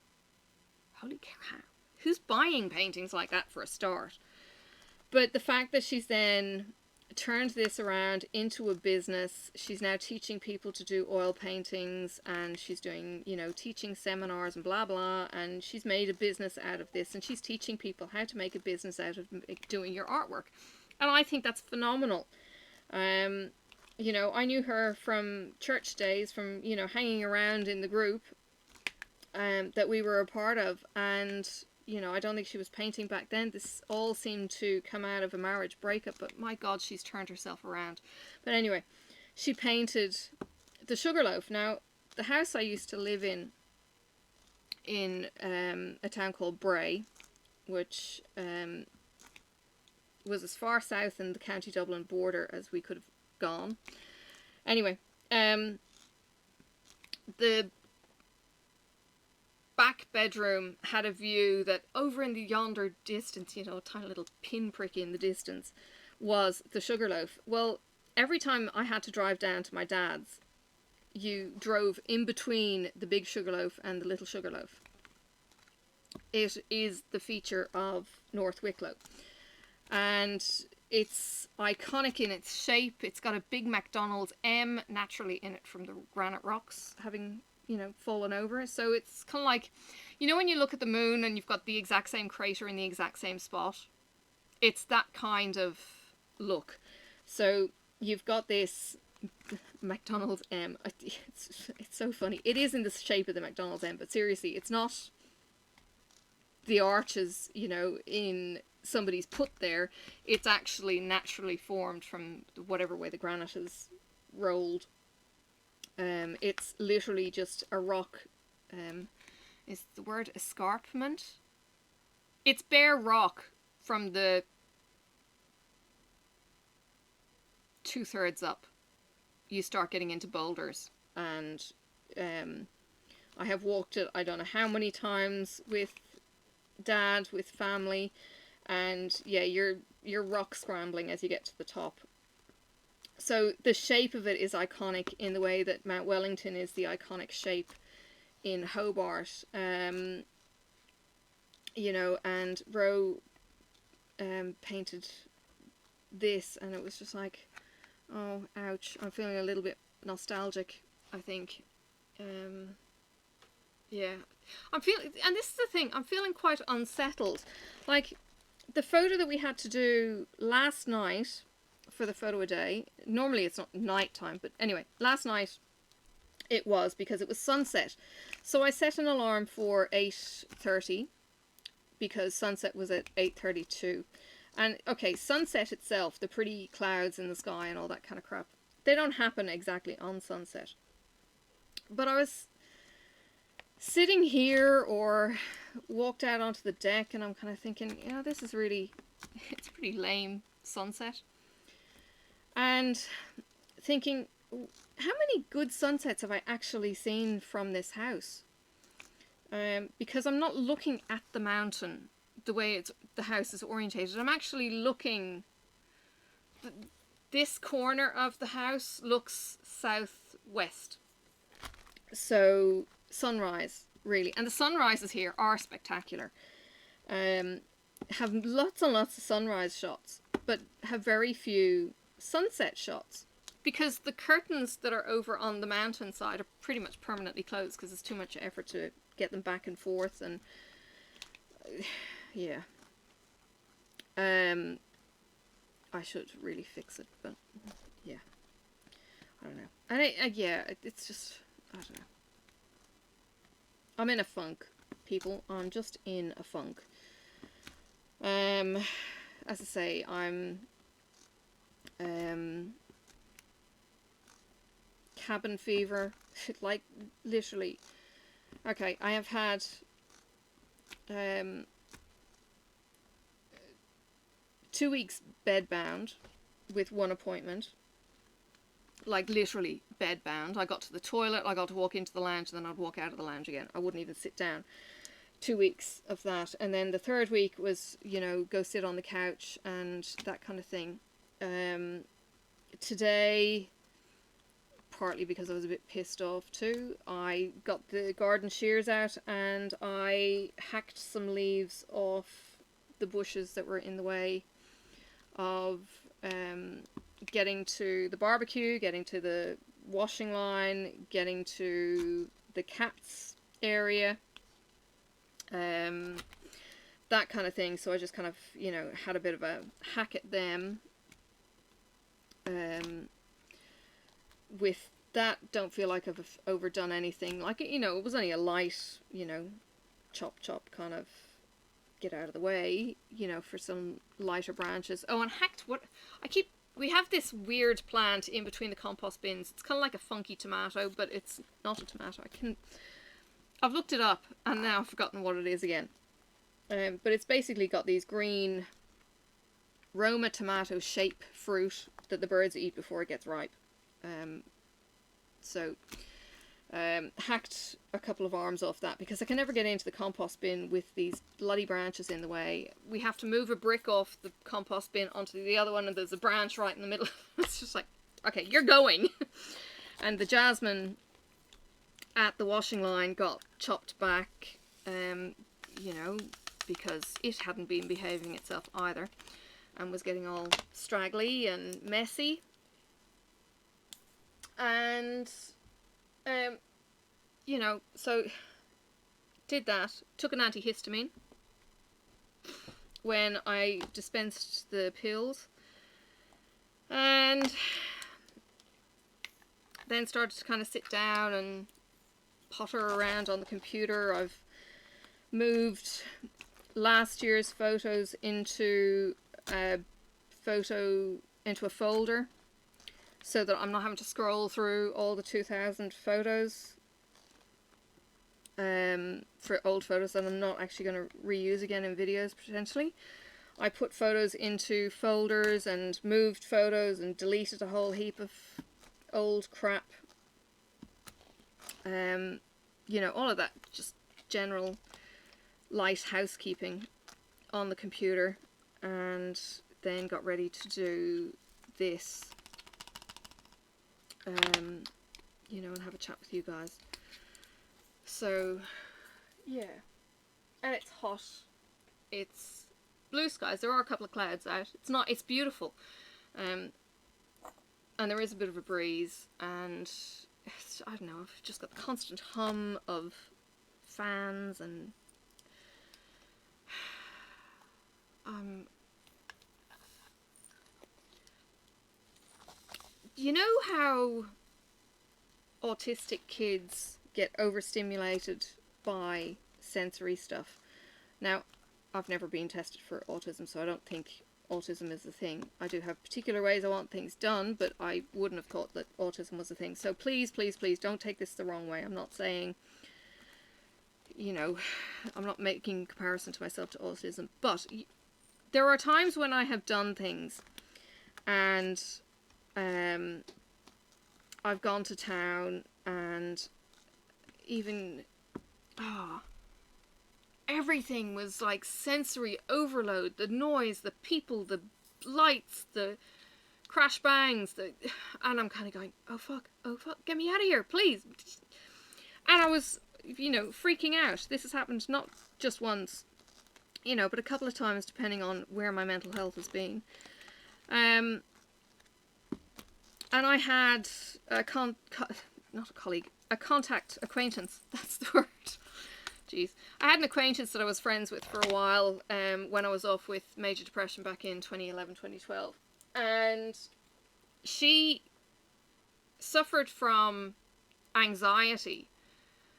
S1: holy cow. Who's buying paintings like that for a start? But the fact that she's then turned this around into a business. She's now teaching people to do oil paintings, and she's doing, you know, teaching seminars and blah blah, and she's made a business out of this, and she's teaching people how to make a business out of doing your artwork. And I think that's phenomenal. You know, I knew her from church days, from, you know, hanging around in the group that we were a part of, and you know, I don't think she was painting back then. This all seemed to come out of a marriage breakup, but my God, she's turned herself around. But anyway, she painted the Sugarloaf. Now, the house I used to live in a town called Bray, which was as far south in the County Dublin border as we could have gone. Anyway, the back bedroom had a view that over in the yonder distance, you know, a tiny little pinprick in the distance, was the Sugarloaf. Well, every time I had to drive down to my dad's, you drove in between the big Sugarloaf and the little Sugarloaf. It is the feature of North Wicklow. And it's iconic in its shape. It's got a big McDonald's M naturally in it from the granite rocks having, you know, fallen over. So it's kind of like, you know, when you look at the moon and you've got the exact same crater in the exact same spot? It's that kind of look. So you've got this McDonald's M. It's so funny. It is in the shape of the McDonald's M, but seriously, it's not the arches, you know, in somebody's put there. It's actually naturally formed from whatever way the granite has rolled. It's literally just a rock. Is the word escarpment? It's bare rock from the 2/3 up. You start getting into boulders, and I have walked it I don't know how many times with Dad, with family, and yeah, you're rock scrambling as you get to the top. So the shape of it is iconic in the way that Mount Wellington is the iconic shape in Hobart. You know, and Roe painted this, and it was just like, oh, ouch. I'm feeling a little bit nostalgic, I think. Yeah. I'm feeling, and this is the thing, I'm feeling quite unsettled. Like, the photo that we had to do last night for the photo a day, normally it's not night time, but anyway, last night it was because it was sunset. So I set an alarm for 8:30 because sunset was at 8:32. And okay, sunset itself, the pretty clouds in the sky and all that kind of crap, they don't happen exactly on sunset. But I was sitting here or walked out onto the deck, and I'm kind of thinking, you know, this is really, it's pretty lame sunset. And thinking, how many good sunsets have I actually seen from this house? Because I'm not looking at the mountain the way the house is orientated. I'm actually looking, this corner of the house looks southwest. So sunrise, really. And the sunrises here are spectacular. Have lots and lots of sunrise shots, but have very few sunset shots. Because the curtains that are over on the mountainside are pretty much permanently closed because it's too much effort to get them back and forth, and yeah. I should really fix it, but yeah. I don't know. And yeah, it's just, I don't know. I'm in a funk, people. I'm just in a funk. As I say, I'm cabin fever, like literally. Okay, I have had 2 weeks bedbound with one appointment. Like literally bedbound. I got to the toilet, I got to walk into the lounge, and then I'd walk out of the lounge again. I wouldn't even sit down. 2 weeks of that. And then the third week was, you know, go sit on the couch and that kind of thing. Today, partly because I was a bit pissed off too, I got the garden shears out and I hacked some leaves off the bushes that were in the way of getting to the barbecue, getting to the washing line, getting to the cats area, that kind of thing. So I just kind of, you know, had a bit of a hack at them. With that, don't feel like I've overdone anything. Like, you know, it was only a light, you know, chop kind of get out of the way, you know, for some lighter branches. Oh, and hacked what we have this weird plant in between the compost bins. It's kind of like a funky tomato, but it's not a tomato. I've looked it up and now I've forgotten what it is again. But it's basically got these green Roma tomato shape fruit that the birds eat before it gets ripe. So Hacked a couple of arms off that because I can never get into the compost bin with these bloody branches in the way. We have to move a brick off the compost bin onto the other one, and there's a branch right in the middle. It's just like, okay, you're going. And the jasmine at the washing line got chopped back, you know, because it hadn't been behaving itself either and was getting all straggly and messy. And you know, so did that, took an antihistamine when I dispensed the pills, and then started to kind of sit down and potter around on the computer. I've moved last year's photos into a folder so that I'm not having to scroll through all the 2000 photos for old photos that I'm not actually going to reuse again in videos potentially. I put photos into folders and moved photos and deleted a whole heap of old crap. You know, all of that, just general light housekeeping on the computer, and then got ready to do this, you know, and have a chat with you guys. So, yeah. And it's hot. It's blue skies. There are a couple of clouds out. It's beautiful. And there is a bit of a breeze, and I don't know, I've just got the constant hum of fans, and you know how autistic kids get overstimulated by sensory stuff? Now, I've never been tested for autism, so I don't think autism is a thing. I do have particular ways I want things done, but I wouldn't have thought that autism was a thing. So please, please, please don't take this the wrong way. I'm not saying, you know, I'm not making comparison to myself to autism, but there are times when I have done things and I've gone to town, and even everything was like sensory overload. The noise, the people, the lights, the crash bangs, and I'm kind of going, oh fuck, get me out of here, please. And I was, you know, freaking out. This has happened not just once, you know, but a couple of times depending on where my mental health has been. And I had a contact acquaintance, that's the word. Jeez. I had an acquaintance that I was friends with for a while when I was off with major depression back in 2011, 2012. And she suffered from anxiety.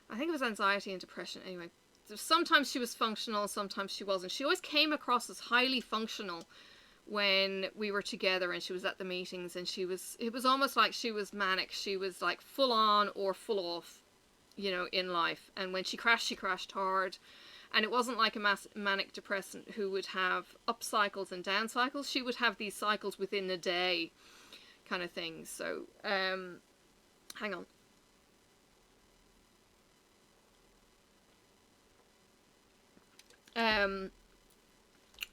S1: I think it was anxiety and depression anyway. So sometimes she was functional, sometimes she wasn't. She always came across as highly functional when we were together and she was at the meetings, and it was almost like she was manic. She was like full on or full off, you know, in life. And when she crashed hard. And it wasn't like a manic depressant who would have up cycles and down cycles. She would have these cycles within a day kind of things. So, hang on.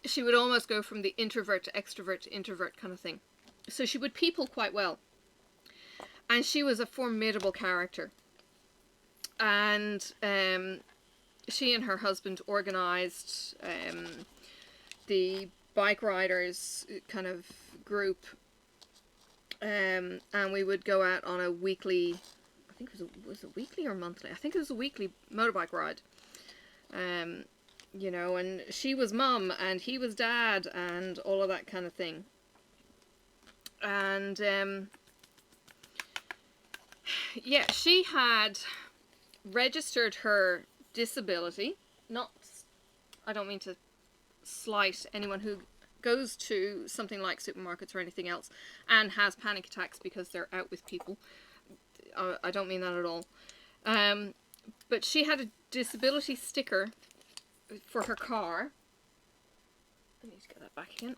S1: She would almost go from the introvert to extrovert to introvert kind of thing. So she would people quite well. And she was a formidable character. And she and her husband organised the bike riders kind of group. And we would go out on a weekly, I think was it weekly or monthly? I think it was a weekly motorbike ride. You know, and she was mum and he was dad and all of that kind of thing. And yeah, she had registered her disability. I don't mean to slight anyone who goes to something like supermarkets or anything else and has panic attacks because they're out with people. I don't mean that at all. But she had a disability sticker for her car. I need to get that back again.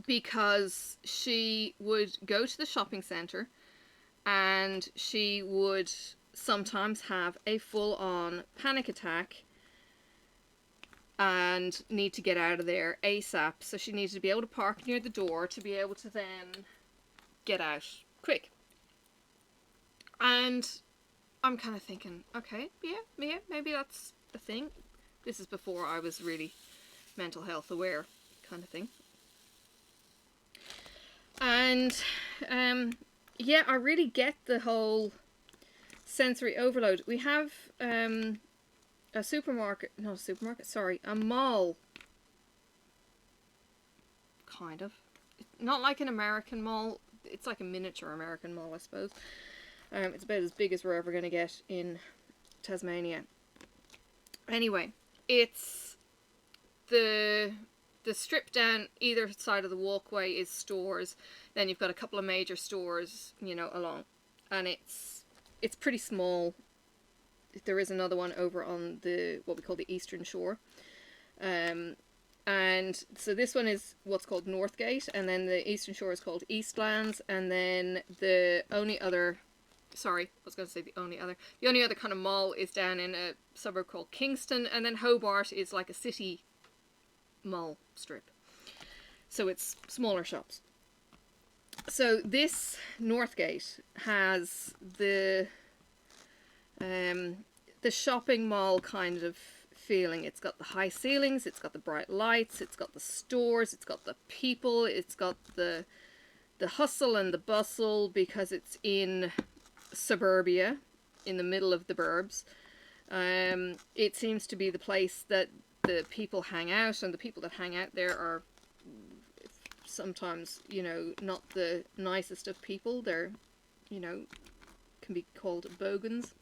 S1: Because she would go to the shopping centre and she would sometimes have a full-on panic attack and need to get out of there ASAP. So she needed to be able to park near the door to be able to then get out quick. And I'm kind of thinking, okay, yeah, maybe that's a thing. This is before I was really mental health aware kind of thing. And yeah, I really get the whole sensory overload. We have a mall, kind of. Not like an American mall. It's like a miniature American mall, I suppose. It's about as big as we're ever going to get in Tasmania. Anyway, it's the strip down either side of the walkway is stores. Then you've got a couple of major stores, you know, along, and it's pretty small. There is another one over on the what we call the Eastern Shore, and so this one is what's called Northgate, and then the Eastern Shore is called Eastlands, and then the only other kind of mall is down in a suburb called Kingston, and then Hobart is like a city mall strip. So it's smaller shops. So this Northgate has the shopping mall kind of feeling. It's got the high ceilings, it's got the bright lights, it's got the stores, it's got the people, it's got the hustle and the bustle because it's in suburbia, in the middle of the burbs. It seems to be the place that the people hang out, and the people that hang out there are sometimes, you know, not the nicest of people. They're, you know, can be called bogans.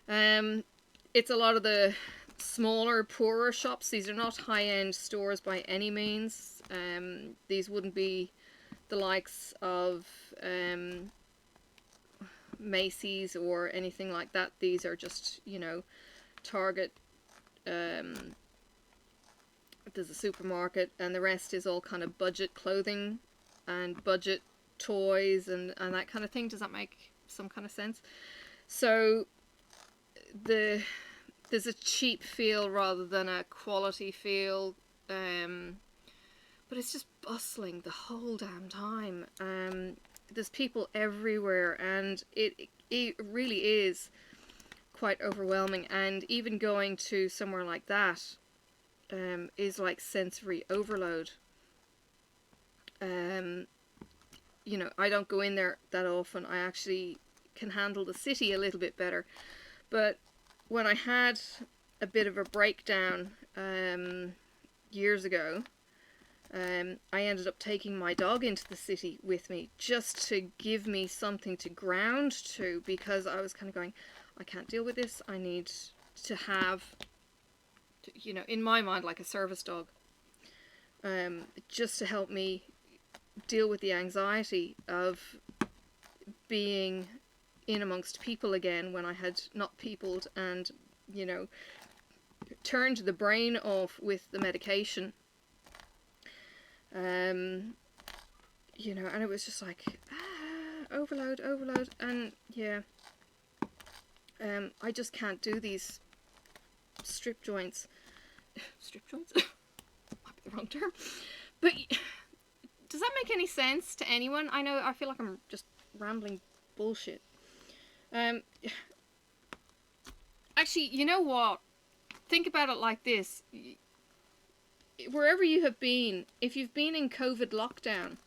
S1: It's a lot of the smaller, poorer shops. These are not high-end stores by any means. These wouldn't be the likes of Macy's or anything like that. These are just, you know, Target. There's a supermarket, and the rest is all kind of budget clothing and budget toys and that kind of thing. Does that make some kind of sense? So there's a cheap feel rather than a quality feel, but it's just bustling the whole damn time. There's people everywhere, and it really is quite overwhelming. And even going to somewhere like that is like sensory overload. You know, I don't go in there that often. I actually can handle the city a little bit better. But when I had a bit of a breakdown years ago, I ended up taking my dog into the city with me just to give me something to ground to, because I was kind of going, I can't deal with this. I need to have, you know, in my mind, like a service dog, just to help me deal with the anxiety of being in amongst people again when I had not peopled and, you know, turned the brain off with the medication. You know, and it was just like, overload, and yeah, I just can't do these strip joints. Strip joints? Might be the wrong term. But does that make any sense to anyone? I know, I feel like I'm just rambling bullshit. Actually, you know what? Think about it like this. Wherever you have been, if you've been in COVID lockdown,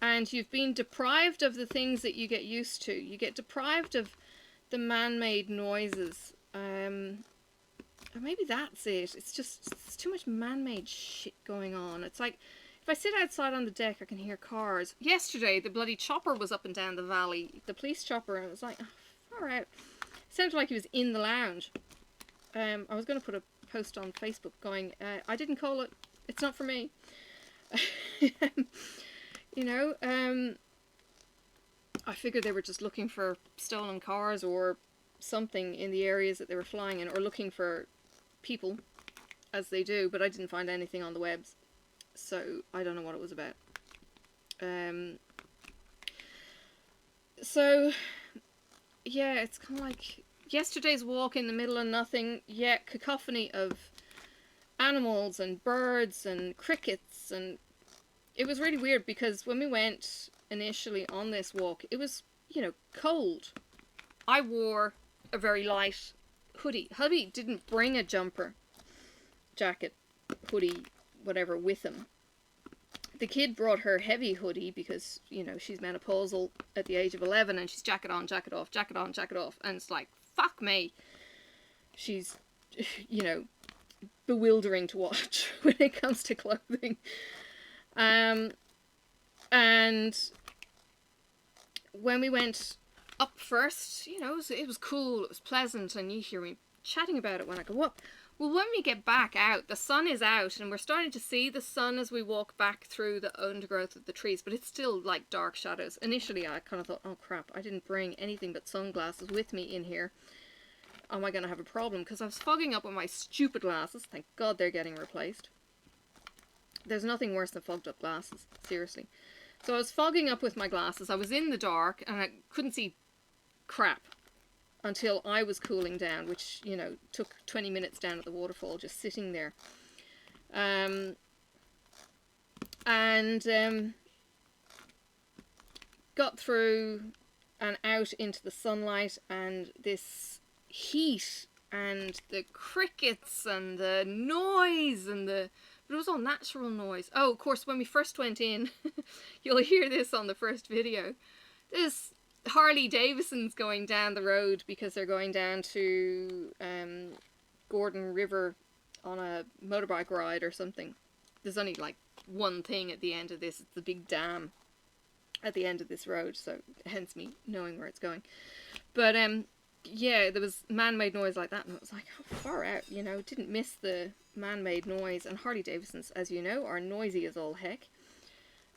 S1: and you've been deprived of the things that you get used to, you get deprived of the man-made noises, maybe that's it. It's too much man-made shit going on. It's like, if I sit outside on the deck, I can hear cars. Yesterday, the bloody chopper was up and down the valley, the police chopper, and it was like, oh, far out. It sounded like he was in the lounge. I was going to put a post on Facebook going, I didn't call it, it's not for me. You know, I figured they were just looking for stolen cars or something in the areas that they were flying in, or looking for people, as they do, but I didn't find anything on the webs, so I don't know what it was about. So, yeah, it's kind of like yesterday's walk in the middle of nothing, yet cacophony of animals and birds and crickets, and it was really weird because when we went initially on this walk, it was, you know, cold. I wore a very light hoodie. Hubby didn't bring a jumper, jacket, hoodie, whatever with him. The kid brought her heavy hoodie because, you know, she's menopausal at the age of 11 and she's jacket on, jacket off, jacket on, jacket off. And it's like, fuck me. She's, you know, bewildering to watch when it comes to clothing. And when we went up first, you know, it was cool, it was pleasant, and you hear me chatting about it when I go up. Well, when we get back out, the sun is out, and we're starting to see the sun as we walk back through the undergrowth of the trees, but it's still like dark shadows. Initially, I kind of thought, oh crap, I didn't bring anything but sunglasses with me in here. Am I going to have a problem? Because I was fogging up with my stupid glasses. Thank God they're getting replaced. There's nothing worse than fogged up glasses, seriously. So I was fogging up with my glasses. I was in the dark, and I couldn't see crap until I was cooling down, which, you know, took 20 minutes down at the waterfall, just sitting there. Got through and out into the sunlight, and this heat and the crickets and the noise and the... But it was all natural noise. Oh, of course, when we first went in, you'll hear this on the first video, there's Harley Davidsons going down the road because they're going down to Gordon River on a motorbike ride or something. There's only like one thing at the end of this. It's the big dam at the end of this road, so hence me knowing where it's going. But yeah, there was man-made noise like that, and it was like, how far out, you know, didn't miss the man-made noise. And Harley Davidsons, as you know, are noisy as all heck.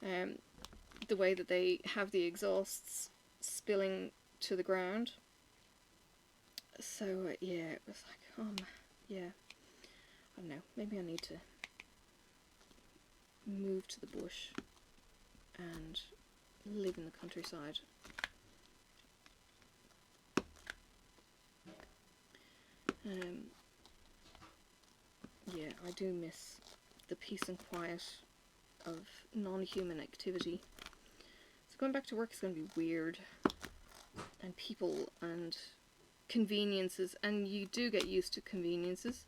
S1: The way that they have the exhausts spilling to the ground. So yeah, it was like, yeah, I don't know, maybe I need to move to the bush and live in the countryside. Yeah, I do miss the peace and quiet of non-human activity. So going back to work is going to be weird, and people and conveniences, and you do get used to conveniences.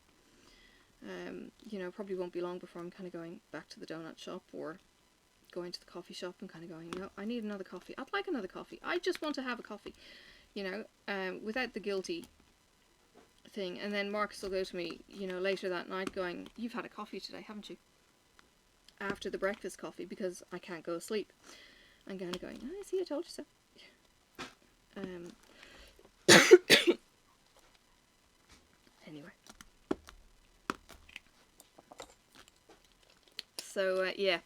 S1: You know, probably won't be long before I'm kind of going back to the donut shop or going to the coffee shop and kind of going, no, I need another coffee. I'd like another coffee. I just want to have a coffee, you know, without the guilty thing. And then Marcus will go to me, you know, later that night going, you've had a coffee today, haven't you? After the breakfast coffee, because I can't go to sleep. I'm kind of going, oh, see, I told you so. Anyway. So, yeah.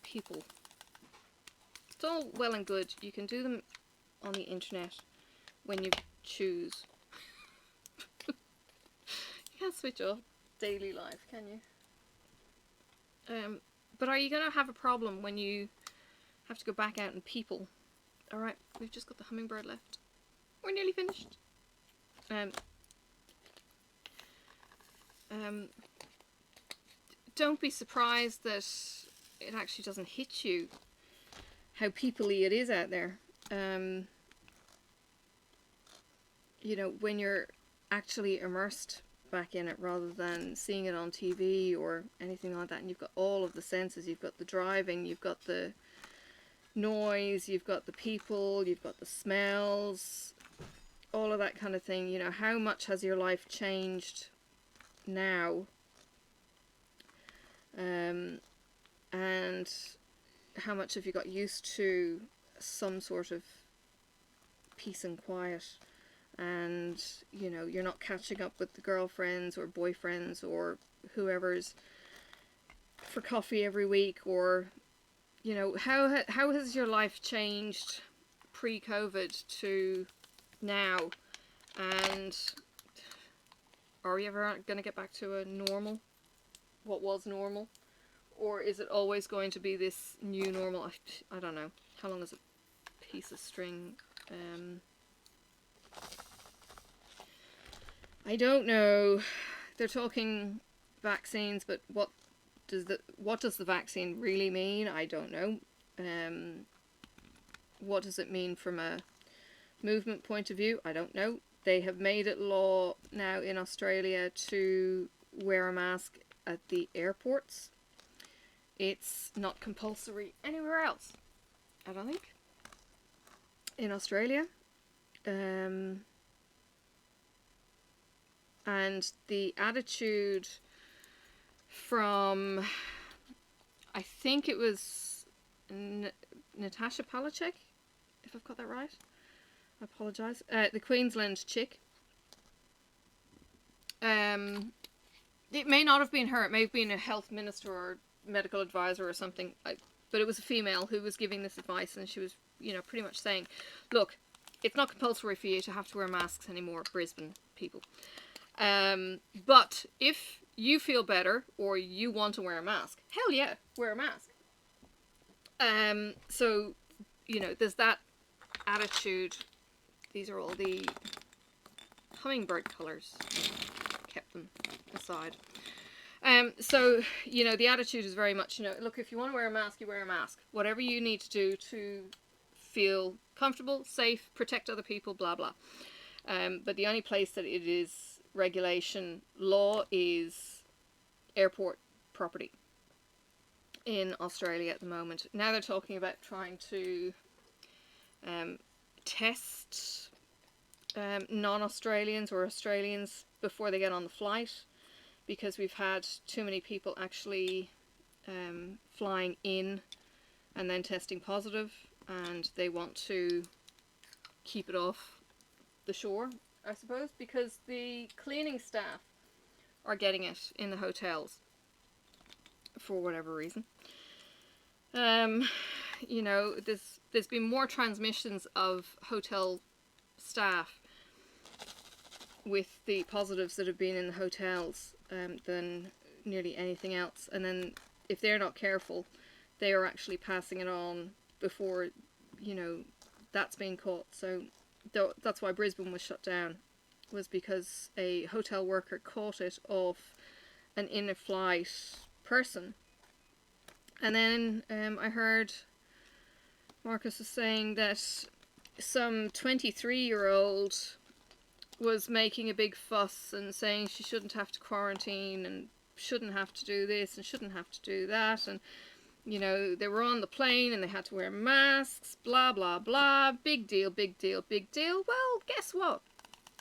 S1: People. It's all well and good. You can do them on the internet when you choose. You can't switch off daily life, can you? But are you going to have a problem when you have to go back out and people? Alright, we've just got the hummingbird left. We're nearly finished. Don't be surprised that it actually doesn't hit you how people-y it is out there. You know, when you're actually immersed back in it rather than seeing it on TV or anything like that, and you've got all of the senses. You've got the driving, you've got the noise, you've got the people, you've got the smells, all of that kind of thing. You know, how much has your life changed now? And how much have you got used to some sort of peace and quiet? And, you know, you're not catching up with the girlfriends or boyfriends or whoever's for coffee every week, or, you know, how has your life changed pre-COVID to now? And are we ever going to get back to a normal? What was normal? Or is it always going to be this new normal? I don't know. How long is a piece of string? I don't know. They're talking vaccines, but what does the vaccine really mean? I don't know. What does it mean from a movement point of view? I don't know. They have made it law now in Australia to wear a mask at the airports. It's not compulsory anywhere else, I don't think, in Australia. And the attitude from, I think it was Natasha Palachek, if I've got that right. I apologise. The Queensland chick. It may not have been her. It may have been a health minister or medical advisor or something. But it was a female who was giving this advice, and she was, you know, pretty much saying, look, it's not compulsory for you to have to wear masks anymore, Brisbane people. But if you feel better or you want to wear a mask, hell yeah, wear a mask. So, you know, there's that attitude. These are all the hummingbird colours. Kept them aside. So, you know, the attitude is very much, you know, look, if you want to wear a mask, you wear a mask. Whatever you need to do to feel comfortable, safe, protect other people, blah, blah. But the only place that it is regulation law is airport property in Australia at the moment. Now they're talking about trying to test non-Australians or Australians before they get on the flight, because we've had too many people actually flying in and then testing positive, and they want to keep it off the shore, I suppose, because the cleaning staff are getting it in the hotels for whatever reason. You know, there's been more transmissions of hotel staff with the positives that have been in the hotels than nearly anything else. And then if they're not careful, they are actually passing it on before, you know, that's being caught. So that's why Brisbane was shut down, was because a hotel worker caught it off an in-flight person. And then I heard Marcus was saying that some 23-year-old was making a big fuss and saying she shouldn't have to quarantine and shouldn't have to do this and shouldn't have to do that, and you know, they were on the plane and they had to wear masks, blah blah blah, big deal, big deal, big deal. Well, guess what?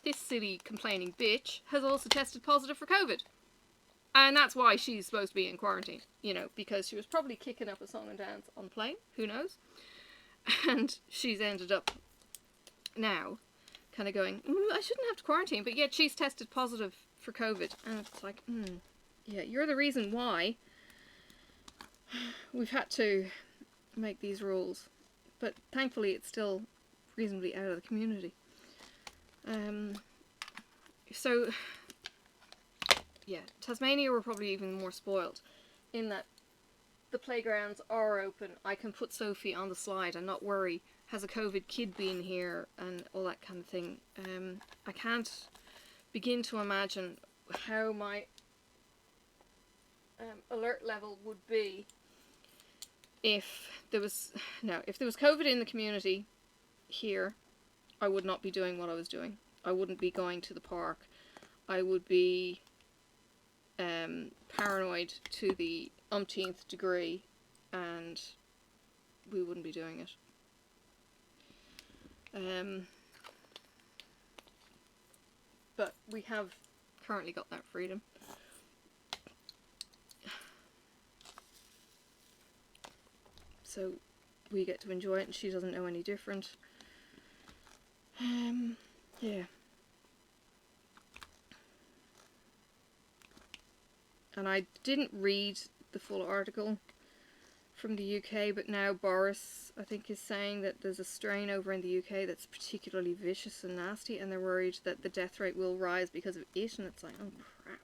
S1: This silly complaining bitch has also tested positive for COVID. And that's why she's supposed to be in quarantine, you know, because she was probably kicking up a song and dance on the plane, who knows? And she's ended up now kind of going, I shouldn't have to quarantine, but yet she's tested positive for COVID. And it's like, yeah, you're the reason why we've had to make these rules. But thankfully it's still reasonably out of the community. So, yeah, Tasmania were probably even more spoiled in that the playgrounds are open. I can put Sophie on the slide and not worry, has a COVID kid been here and all that kind of thing. I can't begin to imagine how my alert level would be if there was COVID in the community here. I would not be doing what I was doing. I wouldn't be going to the park. I would be paranoid to the umpteenth degree, and we wouldn't be doing it. But we have currently got that freedom. So we get to enjoy it, and she doesn't know any different. Yeah. And I didn't read the full article from the UK, but now Boris, I think, is saying that there's a strain over in the UK that's particularly vicious and nasty, and they're worried that the death rate will rise because of it, and it's like, oh crap.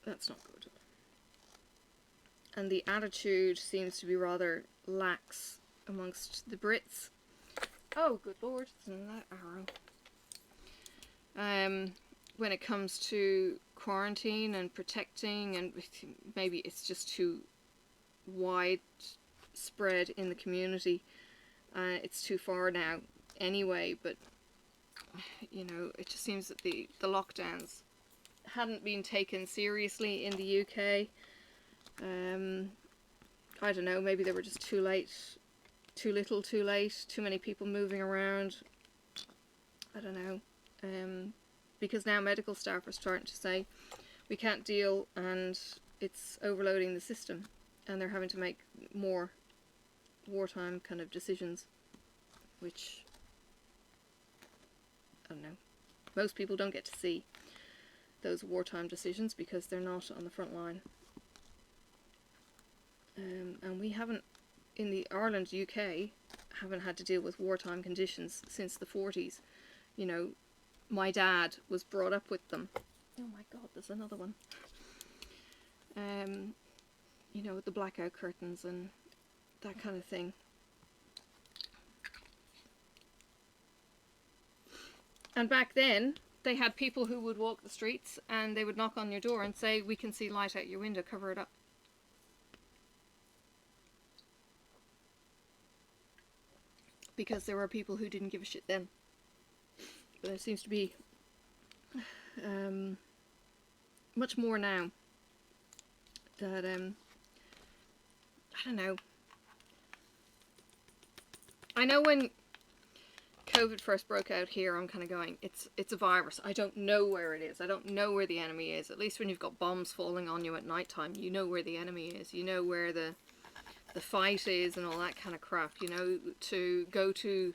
S1: That's not good. And the attitude seems to be rather lax amongst the Brits. Oh, good lord, isn't that arrow? When it comes to quarantine and protecting, and maybe it's just too widespread in the community. It's too far now anyway, but you know, it just seems that the lockdowns hadn't been taken seriously in the UK. I don't know, maybe they were just too late, too little too late, too many people moving around. I don't know. Because now medical staff are starting to say we can't deal and it's overloading the system, and they're having to make more wartime kind of decisions, which, I don't know, most people don't get to see those wartime decisions because they're not on the front line. And we haven't, in the Ireland, UK, haven't had to deal with wartime conditions since the 40s. You know, my dad was brought up with them. Oh my god, there's another one. You know, with the blackout curtains and that kind of thing. And back then, they had people who would walk the streets and they would knock on your door and say, we can see light out your window, cover it up. Because there were people who didn't give a shit then. But there seems to be much more now that, I don't know. I know when COVID first broke out here, I'm kind of going, it's a virus. I don't know where it is. I don't know where the enemy is. At least when you've got bombs falling on you at night time, you know where the enemy is. You know where the fight is and all that kind of crap. You know, to go to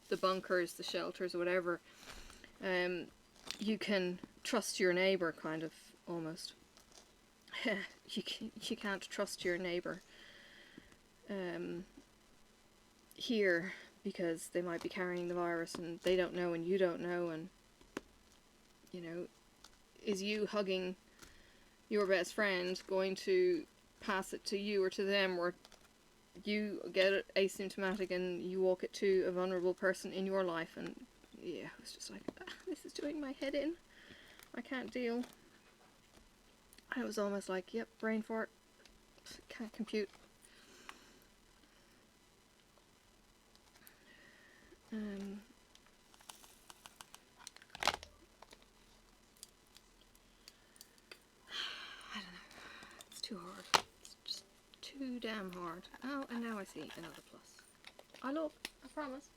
S1: the bunkers, the shelters, or whatever. You can trust your neighbour, kind of, almost. you can't trust your neighbour here, because they might be carrying the virus and they don't know and you don't know, and you know, is you hugging your best friend going to pass it to you or to them, or you get it asymptomatic and you walk it to a vulnerable person in your life? And yeah, it's just like, this is doing my head in. I can't deal. I was almost like, yep, brain fart, can't compute. I don't know. It's too hard. It's just too damn hard. Oh, and now I see another plus. I look, I promise.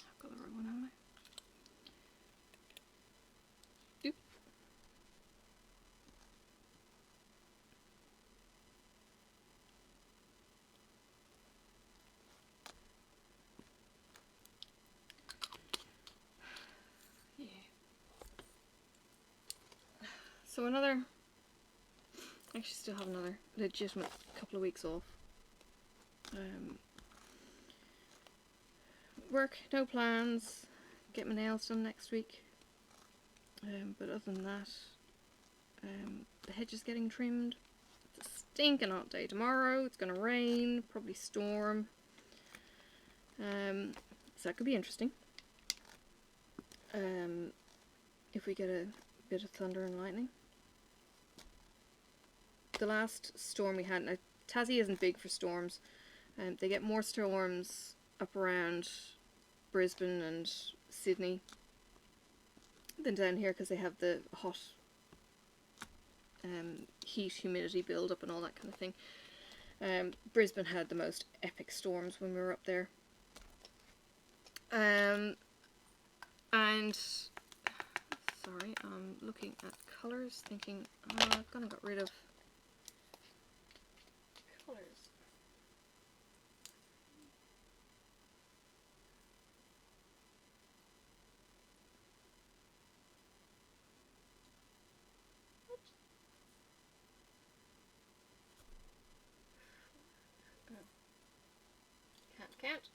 S1: I've got the wrong one, haven't I? Oop. Yeah. So another, I actually still have another legitimate couple of weeks off. Work, no plans, get my nails done next week. But other than that, the hedge is getting trimmed. It's a stinking hot day tomorrow. It's going to rain, probably storm. So that could be interesting. If we get a bit of thunder and lightning. The last storm we had, now Tassie isn't big for storms. They get more storms up around Brisbane and Sydney than down here, because they have the hot heat, humidity build up and all that kind of thing. Brisbane had the most epic storms when we were up there. And sorry, I'm looking at colours thinking, oh, I've kind of got rid of colours. Can't.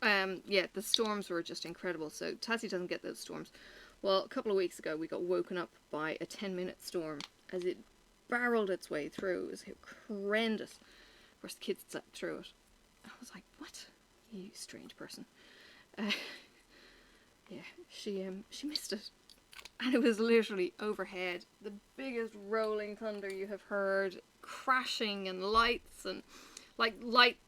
S1: Yeah, the storms were just incredible. So Tassie doesn't get those storms. Well, a couple of weeks ago we got woken up by a 10-minute storm as it barreled its way through. It was horrendous. Of course, the kids slept through it. I was like, what? You strange person. Yeah, she missed it. And it was literally overhead. The biggest rolling thunder you have heard. Crashing and lights and like light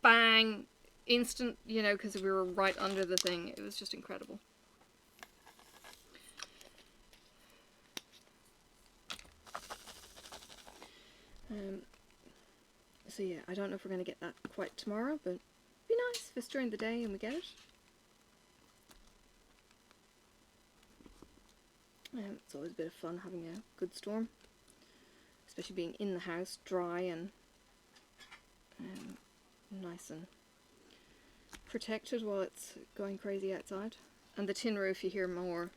S1: bang instant, you know, because we were right under the thing. It was just incredible. So yeah, I don't know if we're going to get that quite tomorrow, but it'd be nice if it's during the day and we get it. It's always a bit of fun having a good storm, especially being in the house, dry and nice and protected while it's going crazy outside. And the tin roof, you hear more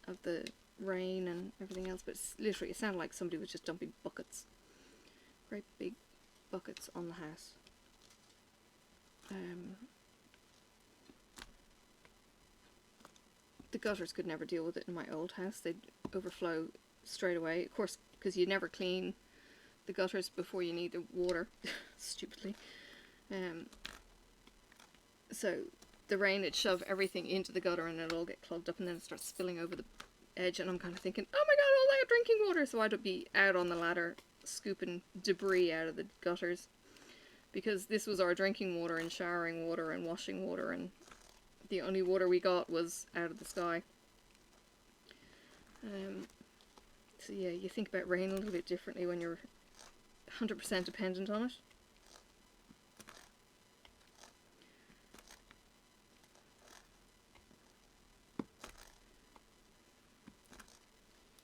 S1: of the rain and everything else, but it's literally, it sounded like somebody was just dumping buckets, great big buckets on the house. The gutters could never deal with it in my old house. They'd overflow straight away, of course, because you never clean the gutters before you need the water, stupidly. So the rain would shove everything into the gutter and it'll all get clogged up and then it starts spilling over the edge, and I'm kind of thinking, oh my god, all that drinking water! So I'd be out on the ladder scooping debris out of the gutters, because this was our drinking water and showering water and washing water, and the only water we got was out of the sky. So yeah, you think about rain a little bit differently when you're 100% dependent on it.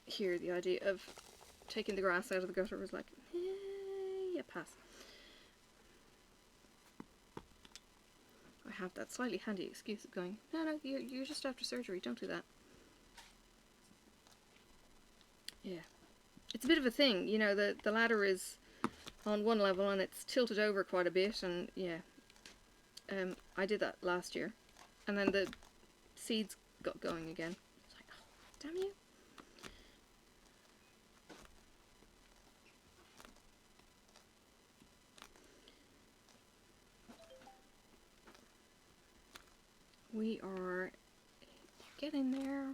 S1: Here, the idea of taking the grass out of the gutter was like, yeah, pass. I have that slightly handy excuse of going, no, you're just after surgery, don't do that. Yeah. It's a bit of a thing, you know, the ladder is on one level and it's tilted over quite a bit, and yeah. I did that last year. And then the seeds got going again. It's like, oh, damn you. We are getting there.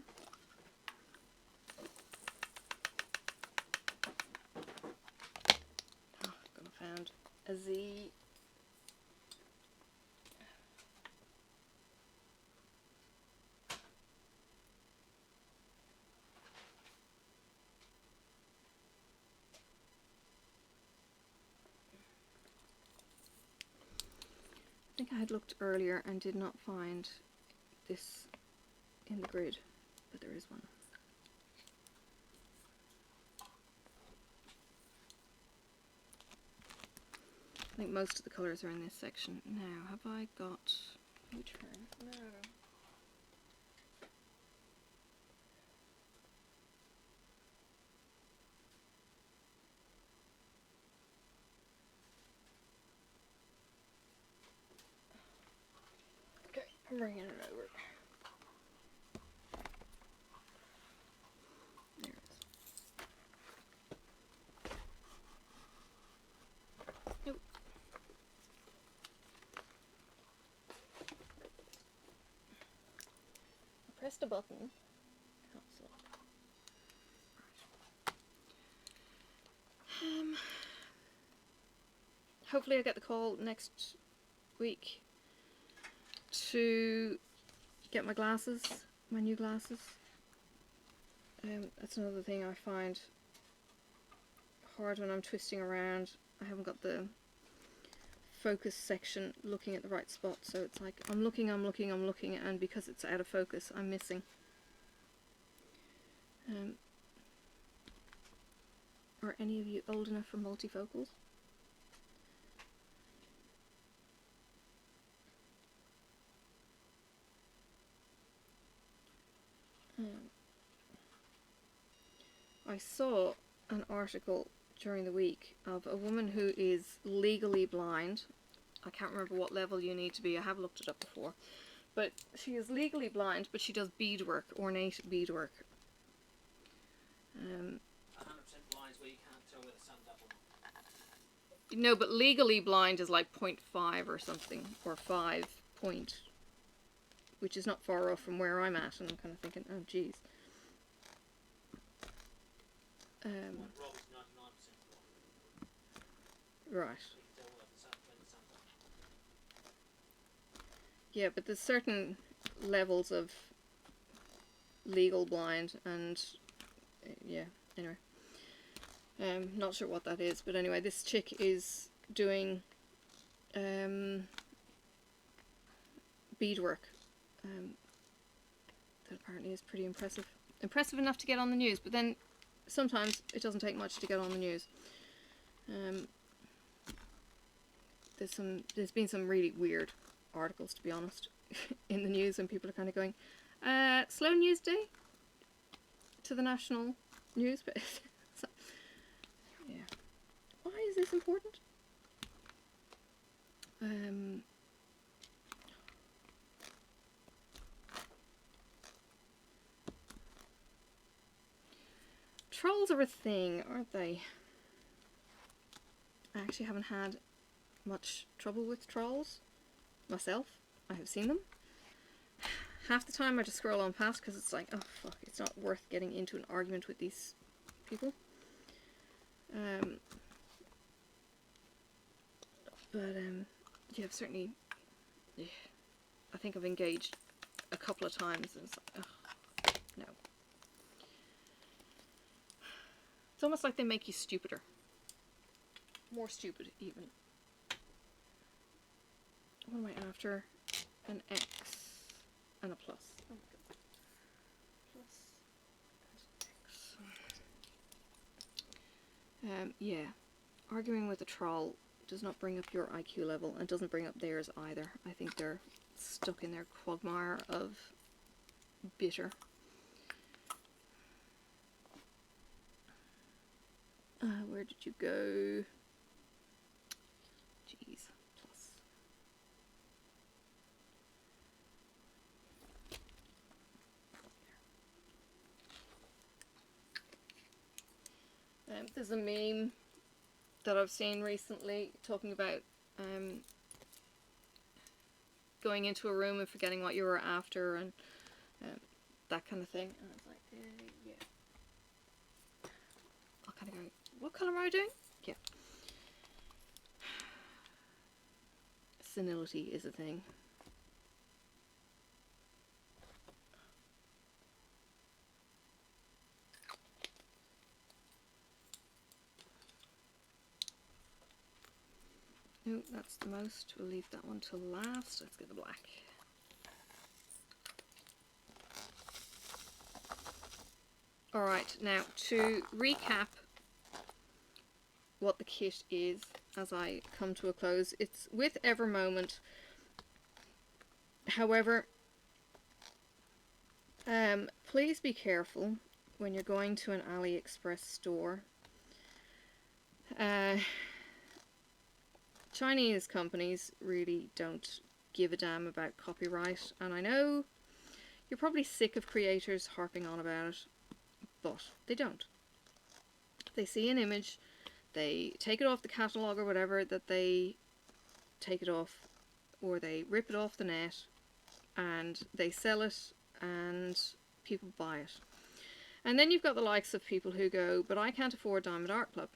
S1: Oh, gonna find a Z. I think I had looked earlier and did not find this in the grid, but there is one. I think most of the colours are in this section. Now, have I got... Let me turn. No. Okay, I'm bringing it over. There it is. Nope. I pressed a button. Cancel. Right. Hopefully I get the call next week to get my glasses, my new glasses. That's another thing I find hard when I'm twisting around. I haven't got the focus section looking at the right spot, so it's like I'm looking, and because it's out of focus, I'm missing. Are any of you old enough for multifocals? I saw an article during the week of a woman who is legally blind. I can't remember what level you need to be, I have looked it up before. but she is legally blind, but she does beadwork, ornate beadwork.
S2: 100% blind where you can't tell where the sun's up or not.
S1: No, but legally blind is like 0.5 or something, or 5 point, which is not far off from where I'm at, and I'm kind of thinking, oh geez.
S2: Rob is 99% blind.
S1: Right.
S2: You can tell where the sun's up.
S1: Yeah, but there's certain levels of legal blind, and yeah, anyway. Not sure what that is, but anyway, this chick is doing beadwork. That apparently is pretty impressive. Impressive enough to get on the news, but then sometimes it doesn't take much to get on the news. There's been some really weird articles, to be honest, in the news, and people are kind of going, slow news day to the national news. So, yeah. Why is this important? Trolls are a thing, aren't they? I actually haven't had much trouble with trolls myself. I have seen them. Half the time I just scroll on past because it's like, oh fuck, it's not worth getting into an argument with these people. Yeah, I've certainly, yeah, I think I've engaged a couple of times and it's like, oh, no. It's almost like they make you stupider. More stupid, even. What am I after? An X and a plus. Oh my god. Plus and X. Yeah. Arguing with a troll does not bring up your IQ level and doesn't bring up theirs either. I think they're stuck in their quagmire of bitter. Where did you go? Jeez. Plus. There's a meme that I've seen recently talking about going into a room and forgetting what you were after and that kind of thing. And I was like, yeah. I'll kind of go, what colour am I doing? Yeah. Senility is a thing. No, that's the most. We'll leave that one till last. Let's get the black. Alright, now to recap what the kit is as I come to a close. It's with Evermoment. However, please be careful when you're going to an AliExpress store. Chinese companies really don't give a damn about copyright, and I know you're probably sick of creators harping on about it, but they don't. They see an image, they take it off the catalogue or whatever that they take it off, or they rip it off the net, and they sell it, and people buy it. And then you've got the likes of people who go, but I can't afford Diamond Art Club,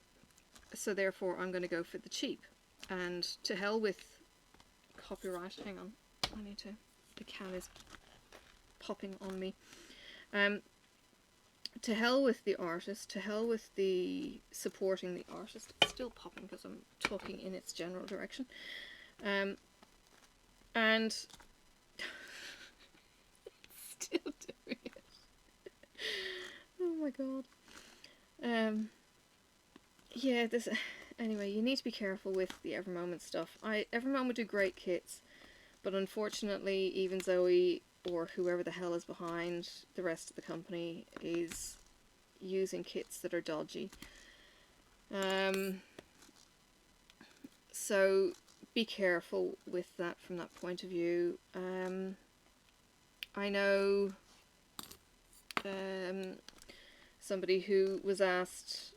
S1: so therefore I'm going to go for the cheap. And to hell with copyright. Hang on, I need to, the cat is popping on me. To hell with the artist, to hell with the supporting the artist. It's still popping because I'm talking in its general direction. And still doing it. Oh my god. Yeah, this. Anyway, you need to be careful with the Evermoment stuff. Evermoment do great kits, but unfortunately, even Zoe or whoever the hell is behind the rest of the company is using kits that are dodgy. So be careful with that from that point of view. I know somebody who was asked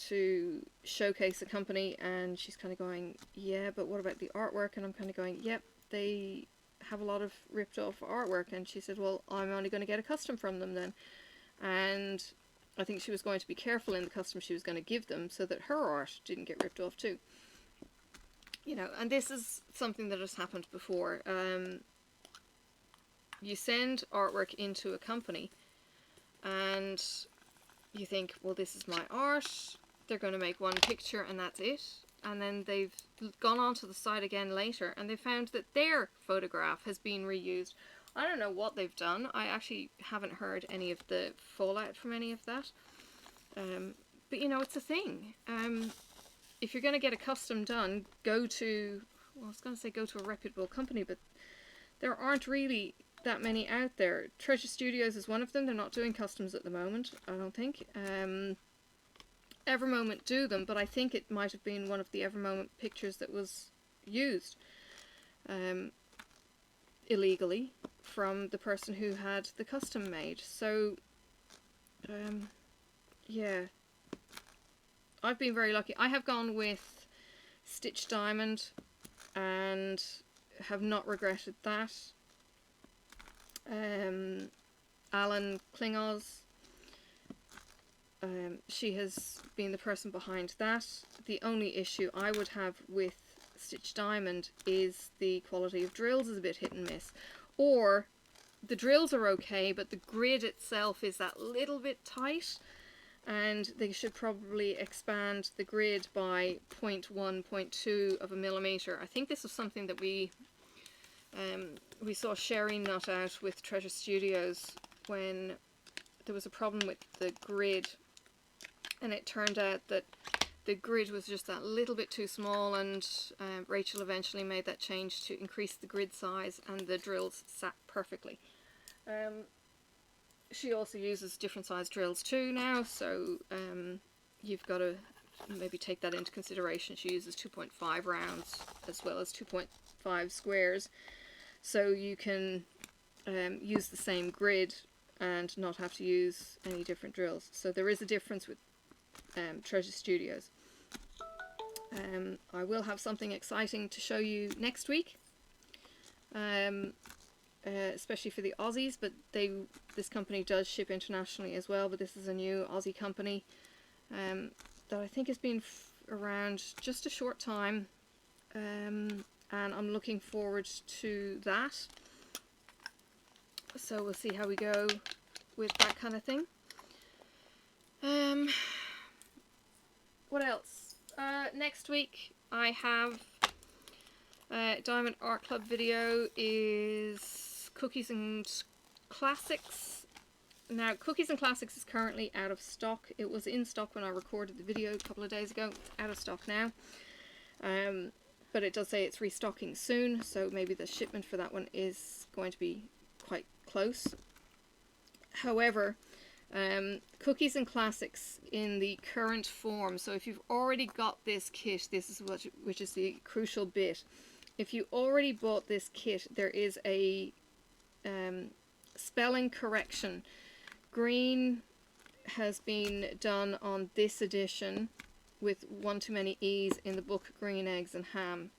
S1: to showcase a company, and she's kind of going, yeah, but what about the artwork? And I'm kind of going, yep, they have a lot of ripped off artwork. And she said, well, I'm only going to get a custom from them then. And I think she was going to be careful in the custom she was going to give them so that her art didn't get ripped off too. You know, and this is something that has happened before. You send artwork into a company and you think, well, this is my art. They're going to make one picture and that's it. And then they've gone onto the site again later and they found that their photograph has been reused. I don't know what they've done. I actually haven't heard any of the fallout from any of that. But you know, it's a thing. If you're going to get a custom done, go to, well, I was going to say go to a reputable company, but there aren't really that many out there. Treasure Studios is one of them. They're not doing customs at the moment, I don't think. Evermoment do them, but I think it might have been one of the Evermoment pictures that was used illegally from the person who had the custom made. So yeah, I've been very lucky. I have gone with Stitch Diamond and have not regretted that. Alan Klingoz, she has been the person behind that. The only issue I would have with Stitch Diamond is the quality of drills is a bit hit and miss. Or the drills are okay, but the grid itself is that little bit tight, and they should probably expand the grid by 0.1, 0.2 of a millimeter. I think this was something that we saw Sherry nut out with Treasure Studios when there was a problem with the grid, and it turned out that the grid was just that little bit too small, and Rachel eventually made that change to increase the grid size, and the drills sat perfectly. She also uses different size drills too now, so you've got to maybe take that into consideration. She uses 2.5 rounds as well as 2.5 squares, so you can use the same grid and not have to use any different drills. So there is a difference with Treasure Studios. I will have something exciting to show you next week, especially for the Aussies, but this company does ship internationally as well, but this is a new Aussie company that I think has been around just a short time, and I'm looking forward to that. So we'll see how we go with that kind of thing. What else? Next week I have Diamond Art Club video is Cookies and Classics. Now, Cookies and Classics is currently out of stock. It was in stock when I recorded the video a couple of days ago. It's out of stock now. But it does say it's restocking soon, so maybe the shipment for that one is going to be quite close. However, Cookies and Classics in the current form, so if you've already got this kit, this is which is the crucial bit. If you already bought this kit, there is a spelling correction. Green has been done on this edition with one too many E's in the book Green Eggs and Ham.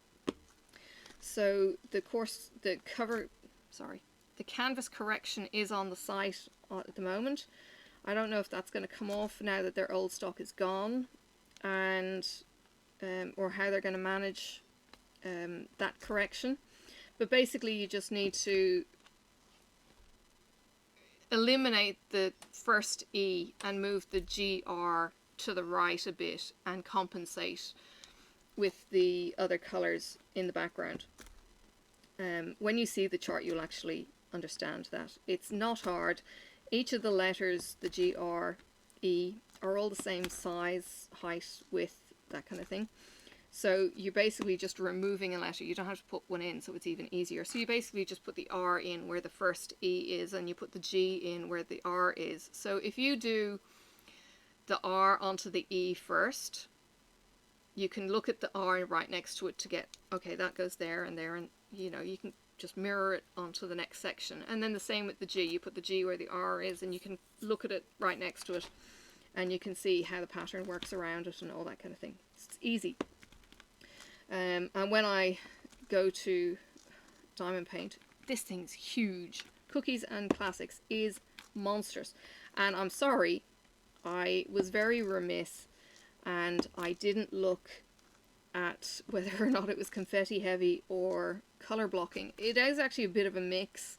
S1: So the canvas correction is on the site at the moment. I don't know if that's going to come off now that their old stock is gone, and or how they're going to manage that correction. But basically you just need to eliminate the first E and move the GR to the right a bit and compensate with the other colours in the background. When you see the chart, you'll actually understand that. It's not hard. Each of the letters, the G, R, E, are all the same size, height, width, that kind of thing. So you're basically just removing a letter. You don't have to put one in, so it's even easier. So you basically just put the R in where the first E is, and you put the G in where the R is. So if you do the R onto the E first, you can look at the R right next to it to get, okay, that goes there and there, and you know, you can just mirror it onto the next section. And then the same with the G. You put the G where the R is, and you can look at it right next to it, and you can see how the pattern works around it and all that kind of thing. It's easy. And when I go to diamond paint, this thing's huge. Cookies and Classics is monstrous. And I'm sorry, I was very remiss and I didn't look at whether or not it was confetti heavy or color blocking. It is actually a bit of a mix.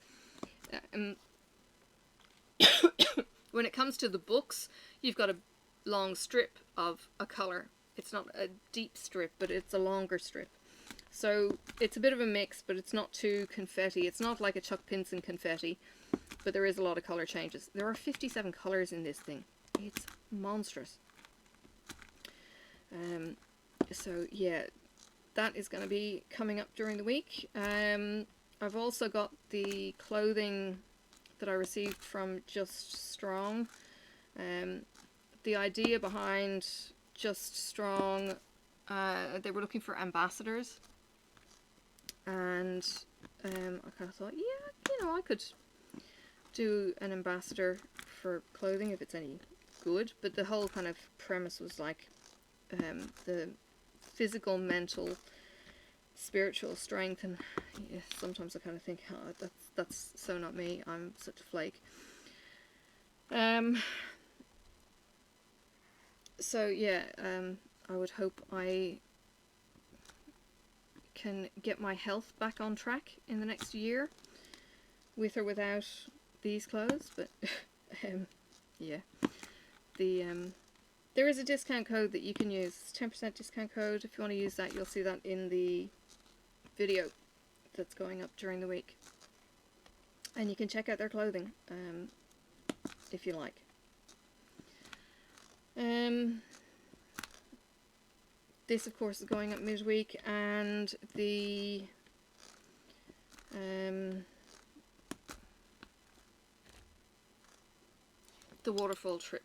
S1: When it comes to the books, you've got a long strip of a color. It's not a deep strip, but it's a longer strip. So it's a bit of a mix, but it's not too confetti. It's not like a Chuck Pinson confetti, but there is a lot of color changes. There are 57 colors in this thing. It's monstrous. So yeah, that is going to be coming up during the week. I've also got the clothing that I received from Just Strong. The idea behind Just Strong, they were looking for ambassadors, and I kind of thought, yeah, you know, I could do an ambassador for clothing if it's any good, but the whole kind of premise was like the physical, mental, spiritual strength, and yeah, sometimes I kind of think, oh, that's so not me. I'm such a flake. So yeah, I would hope I can get my health back on track in the next year, with or without these clothes. But yeah, there is a discount code that you can use. It's 10% discount code. If you want to use that, you'll see that in the video that's going up during the week. And you can check out their clothing if you like. This, of course, is going up midweek, and the waterfall trip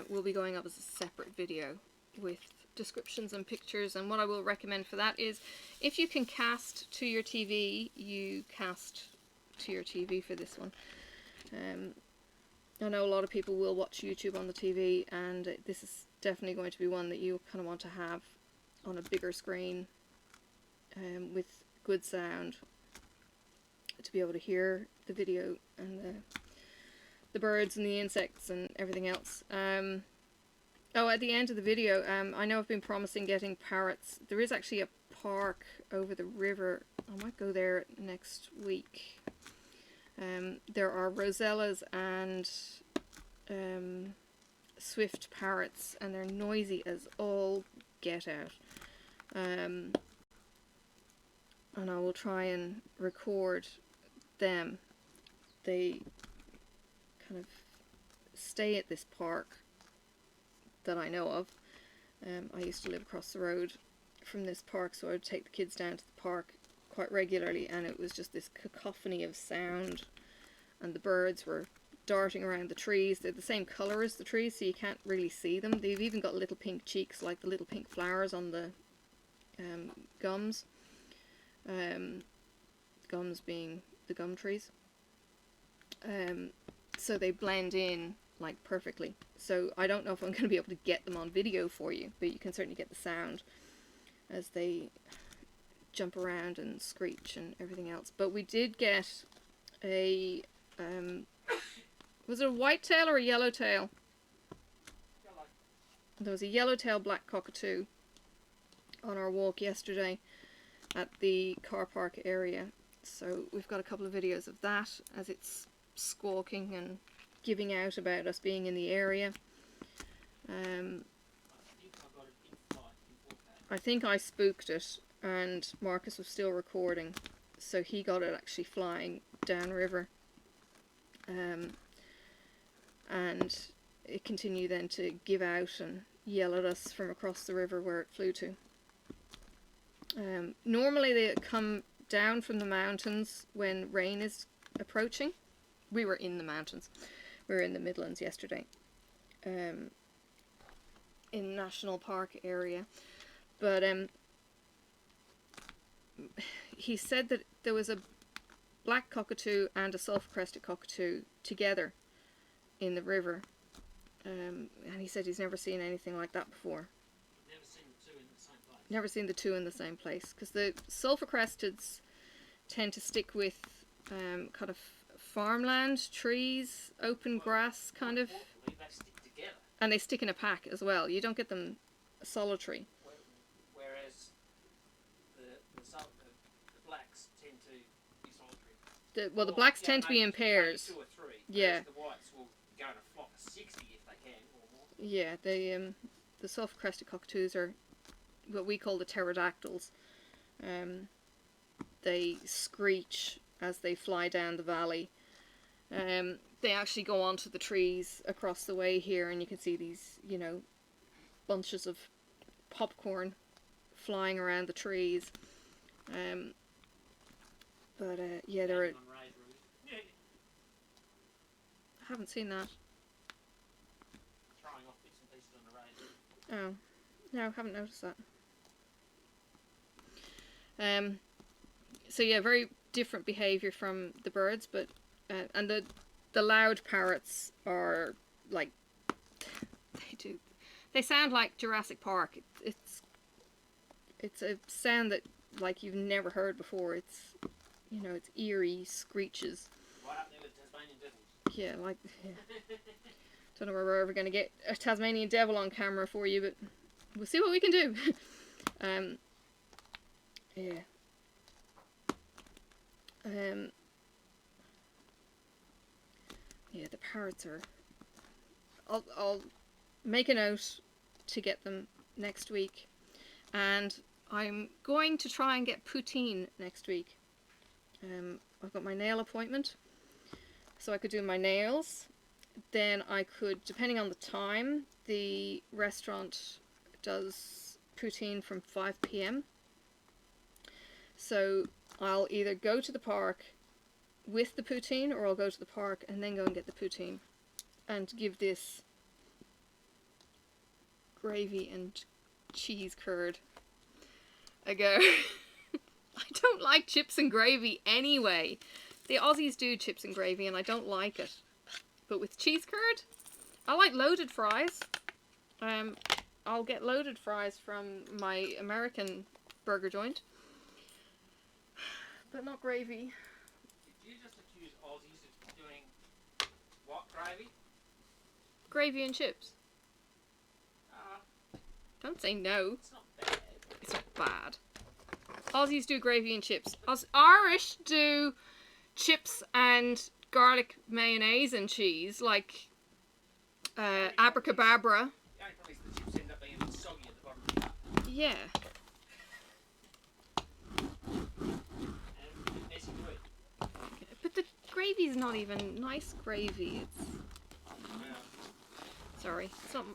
S1: will be going up as a separate video with descriptions and pictures. And what I will recommend for that is, if you can cast to your TV, you cast to your TV for this one. I know a lot of people will watch YouTube on the TV, and this is definitely going to be one that you kind of want to have on a bigger screen with good sound to be able to hear the video and the birds and the insects and everything else. Oh, at the end of the video, I know I've been promising getting parrots. There is actually a park over the river. I might go there next week. There are rosellas and swift parrots, and they're noisy as all get out. And I will try and record them. They kind of stay at this park that I know of. I used to live across the road from this park, so I would take the kids down to the park quite regularly, and it was just this cacophony of sound, and the birds were darting around the trees. They're the same colour as the trees, so you can't really see them. They've even got little pink cheeks, like the little pink flowers on the gums. Gums being the gum trees. So they blend in like perfectly. So I don't know if I'm going to be able to get them on video for you, but you can certainly get the sound as they jump around and screech and everything else. But we did get a was it a whitetail or a yellowtail?
S2: Yellow.
S1: There was a yellowtail black cockatoo on our walk yesterday at the car park area. So we've got a couple of videos of that as it's squawking and giving out about us being in the area. I think I spooked it, and Marcus was still recording, so he got it actually flying downriver. And it continued then to give out and yell at us from across the river where it flew to. Normally they come down from the mountains when rain is approaching. We were in the mountains. We were in the Midlands yesterday, in National Park area. But he said that there was a black cockatoo and a sulphur-crested cockatoo together in the river. And he said he's never seen anything like that before.
S2: Never seen the two in the same place.
S1: Never seen the two in the same place. Because the sulphur-cresteds tend to stick with kind of farmland, trees, open grass, kind of.
S2: They stick together.
S1: And they stick in a pack as well. You don't get them solitary.
S2: Whereas the blacks tend to be solitary.
S1: The blacks tend to be in pairs.
S2: 2 or 3.
S1: Yeah.
S2: The whites will go in a flock of 60 if they can, or more.
S1: Yeah, the sulphur-crested cockatoos are what we call the pterodactyls. They screech as they fly down the valley. They actually go onto the trees across the way here, and you can see these, you know, bunches of popcorn flying around the trees. Yeah, there are.
S2: Yeah.
S1: I haven't seen that.
S2: Throwing off bits and pieces on the raised roof.
S1: Oh, no, haven't noticed that. So yeah, very different behaviour from the birds, but and the loud parrots are like they sound like Jurassic Park. It's a sound that like you've never heard before. It's, you know, it's eerie screeches.
S2: Right up there with Tasmanian devils.
S1: Yeah, like, yeah. Don't know where we're ever going to get a Tasmanian devil on camera for you, but we'll see what we can do. Yeah. Yeah, the parrots are... I'll make a note to get them next week. And I'm going to try and get poutine next week. I've got my nail appointment, so I could do my nails. Then I could, depending on the time, the restaurant does poutine from 5 PM. So I'll either go to the park with the poutine, or I'll go to the park and then go and get the poutine and give this gravy and cheese curd a go. I don't like chips and gravy anyway. The Aussies do chips and gravy and I don't like it. But with cheese curd, I like loaded fries. I'll get loaded fries from my American burger joint, but not gravy.
S2: Did you just accuse Aussies of doing what gravy?
S1: Gravy and chips. Don't say no.
S2: It's not bad.
S1: It's not bad. Aussies do gravy and chips. Irish do chips and garlic mayonnaise and cheese, like abracadabra.
S2: The only problem is the chips end up being a bit soggy at the bottom of the cup.
S1: Yeah.
S2: And messy too.
S1: But the gravy's not even nice gravy. It's sorry.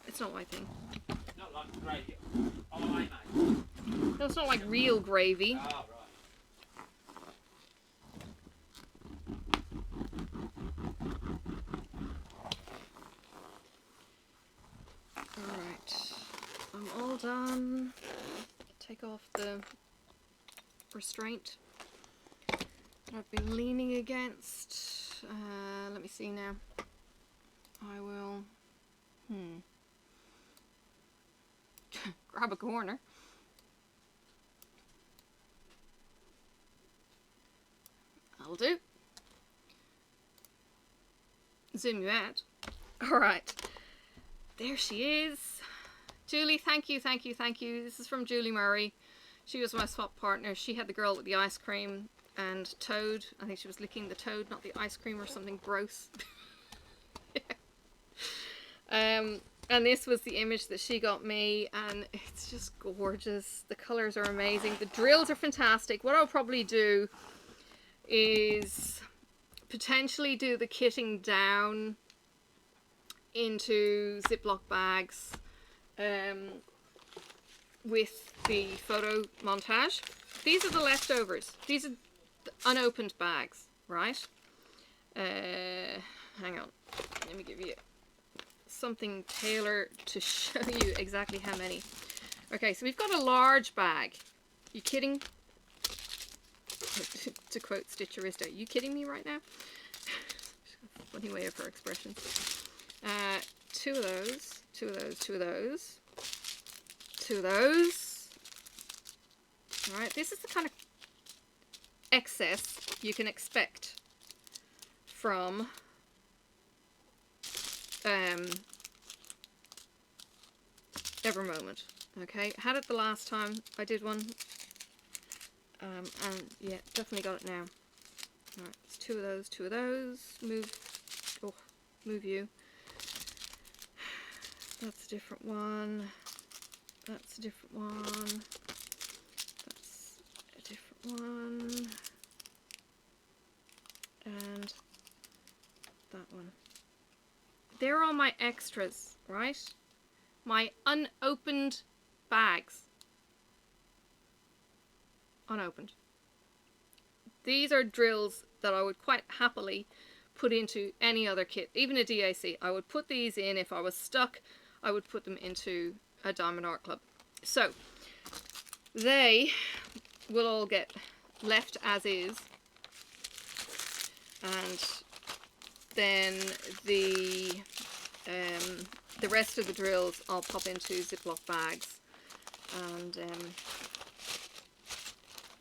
S1: It's not my thing.
S2: Not like the gravy. Oh, I mate.
S1: No, it's not like real gravy.
S2: Ah, right.
S1: Alright. I'm all done. Take off the restraint that I've been leaning against. Let me see now. I will grab a corner. That'll do. Zoom you out. Alright. There she is. Julie, thank you, thank you, thank you. This is from Julie Murray. She was my swap partner. She had the girl with the ice cream and toad. I think she was licking the toad, not the ice cream, or something gross. And this was the image that she got me, and it's just gorgeous. The colours are amazing. The drills are fantastic. What I'll probably do is potentially do the kitting down into Ziploc bags with the photo montage. These are the leftovers. These are the unopened bags, right? Hang on. Let me give you something tailored to show you exactly how many. Okay, so we've got a large bag. You kidding? to quote Stitcherista, are you kidding me right now? Funny way of her expressions. 2 of those, 2 of those, 2 of those, 2 of those. Alright, this is the kind of excess you can expect from Evermoment. Okay, had it the last time I did one, and yeah, definitely got it now. Alright, it's 2 of those, 2 of those. Move you. That's a different one. That's a different one. That's a different one. And that one. They're all my extras, right? My unopened bags. Unopened. These are drills that I would quite happily put into any other kit, even a DAC. I would put these in if I was stuck. I would put them into a Diamond Art Club. So they will all get left as is, and then the rest of the drills I'll pop into Ziploc bags. And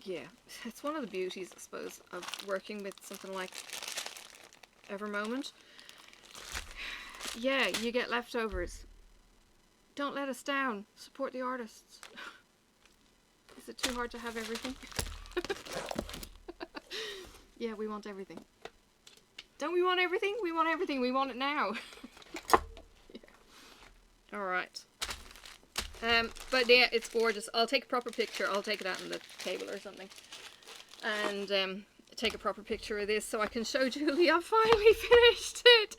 S1: yeah, it's one of the beauties, I suppose, of working with something like Evermoment. Yeah, you get leftovers. Don't let us down. Support the artists. Is it too hard to have everything? Yeah, we want everything. Don't we want everything? We want everything. We want it now. Yeah. Alright. But yeah, it's gorgeous. I'll take a proper picture. I'll take it out on the table or something. And take a proper picture of this so I can show Julie I've finally finished it.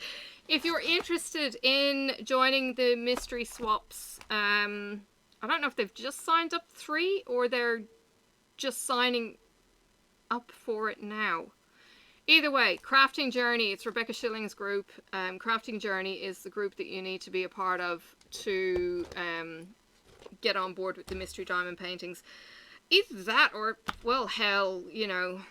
S1: If you're interested in joining the mystery swaps, I don't know if they've just signed up 3 or they're just signing up for it now. Either way, Crafting Journey, it's Rebecca Schilling's group. Crafting Journey is the group that you need to be a part of to get on board with the mystery diamond paintings. Either that or, well, hell, you know,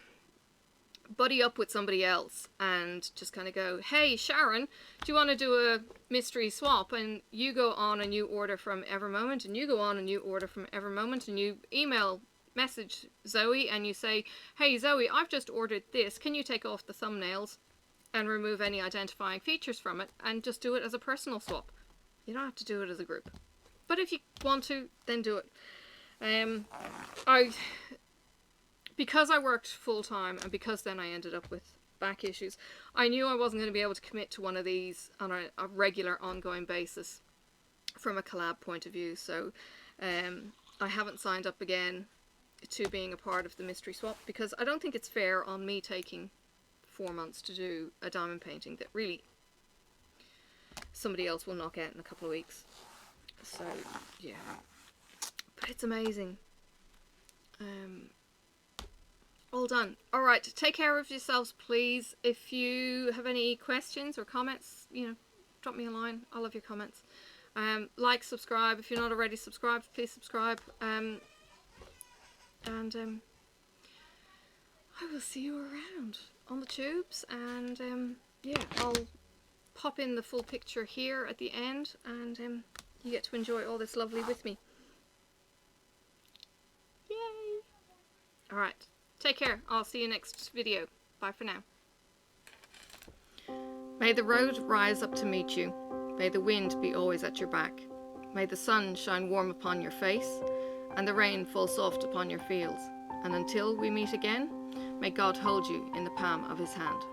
S1: buddy up with somebody else and just kind of go, hey Sharon, do you want to do a mystery swap? And you go on and you order from Evermoment, and you go on and you order from Evermoment, and you message Zoe and you say, hey Zoe, I've just ordered this, can you take off the thumbnails and remove any identifying features from it and just do it as a personal swap? You don't have to do it as a group, but if you want to, then do it. Because I worked full-time, and because then I ended up with back issues, I knew I wasn't going to be able to commit to one of these on a regular, ongoing basis from a collab point of view. So I haven't signed up again to being a part of the mystery swap, because I don't think it's fair on me taking 4 months to do a diamond painting that really somebody else will knock out in a couple of weeks. So, yeah. But it's amazing. All done. Alright, take care of yourselves, please. If you have any questions or comments, you know, drop me a line. I love your comments. Like, subscribe. If you're not already subscribed, please subscribe. And I will see you around on the tubes. And yeah, I'll pop in the full picture here at the end, and you get to enjoy all this lovely with me. Yay! Alright. Take care. I'll see you next video. Bye for now. May the road rise up to meet you. May the wind be always at your back. May the sun shine warm upon your face, and the rain fall soft upon your fields. And until we meet again, may God hold you in the palm of his hand.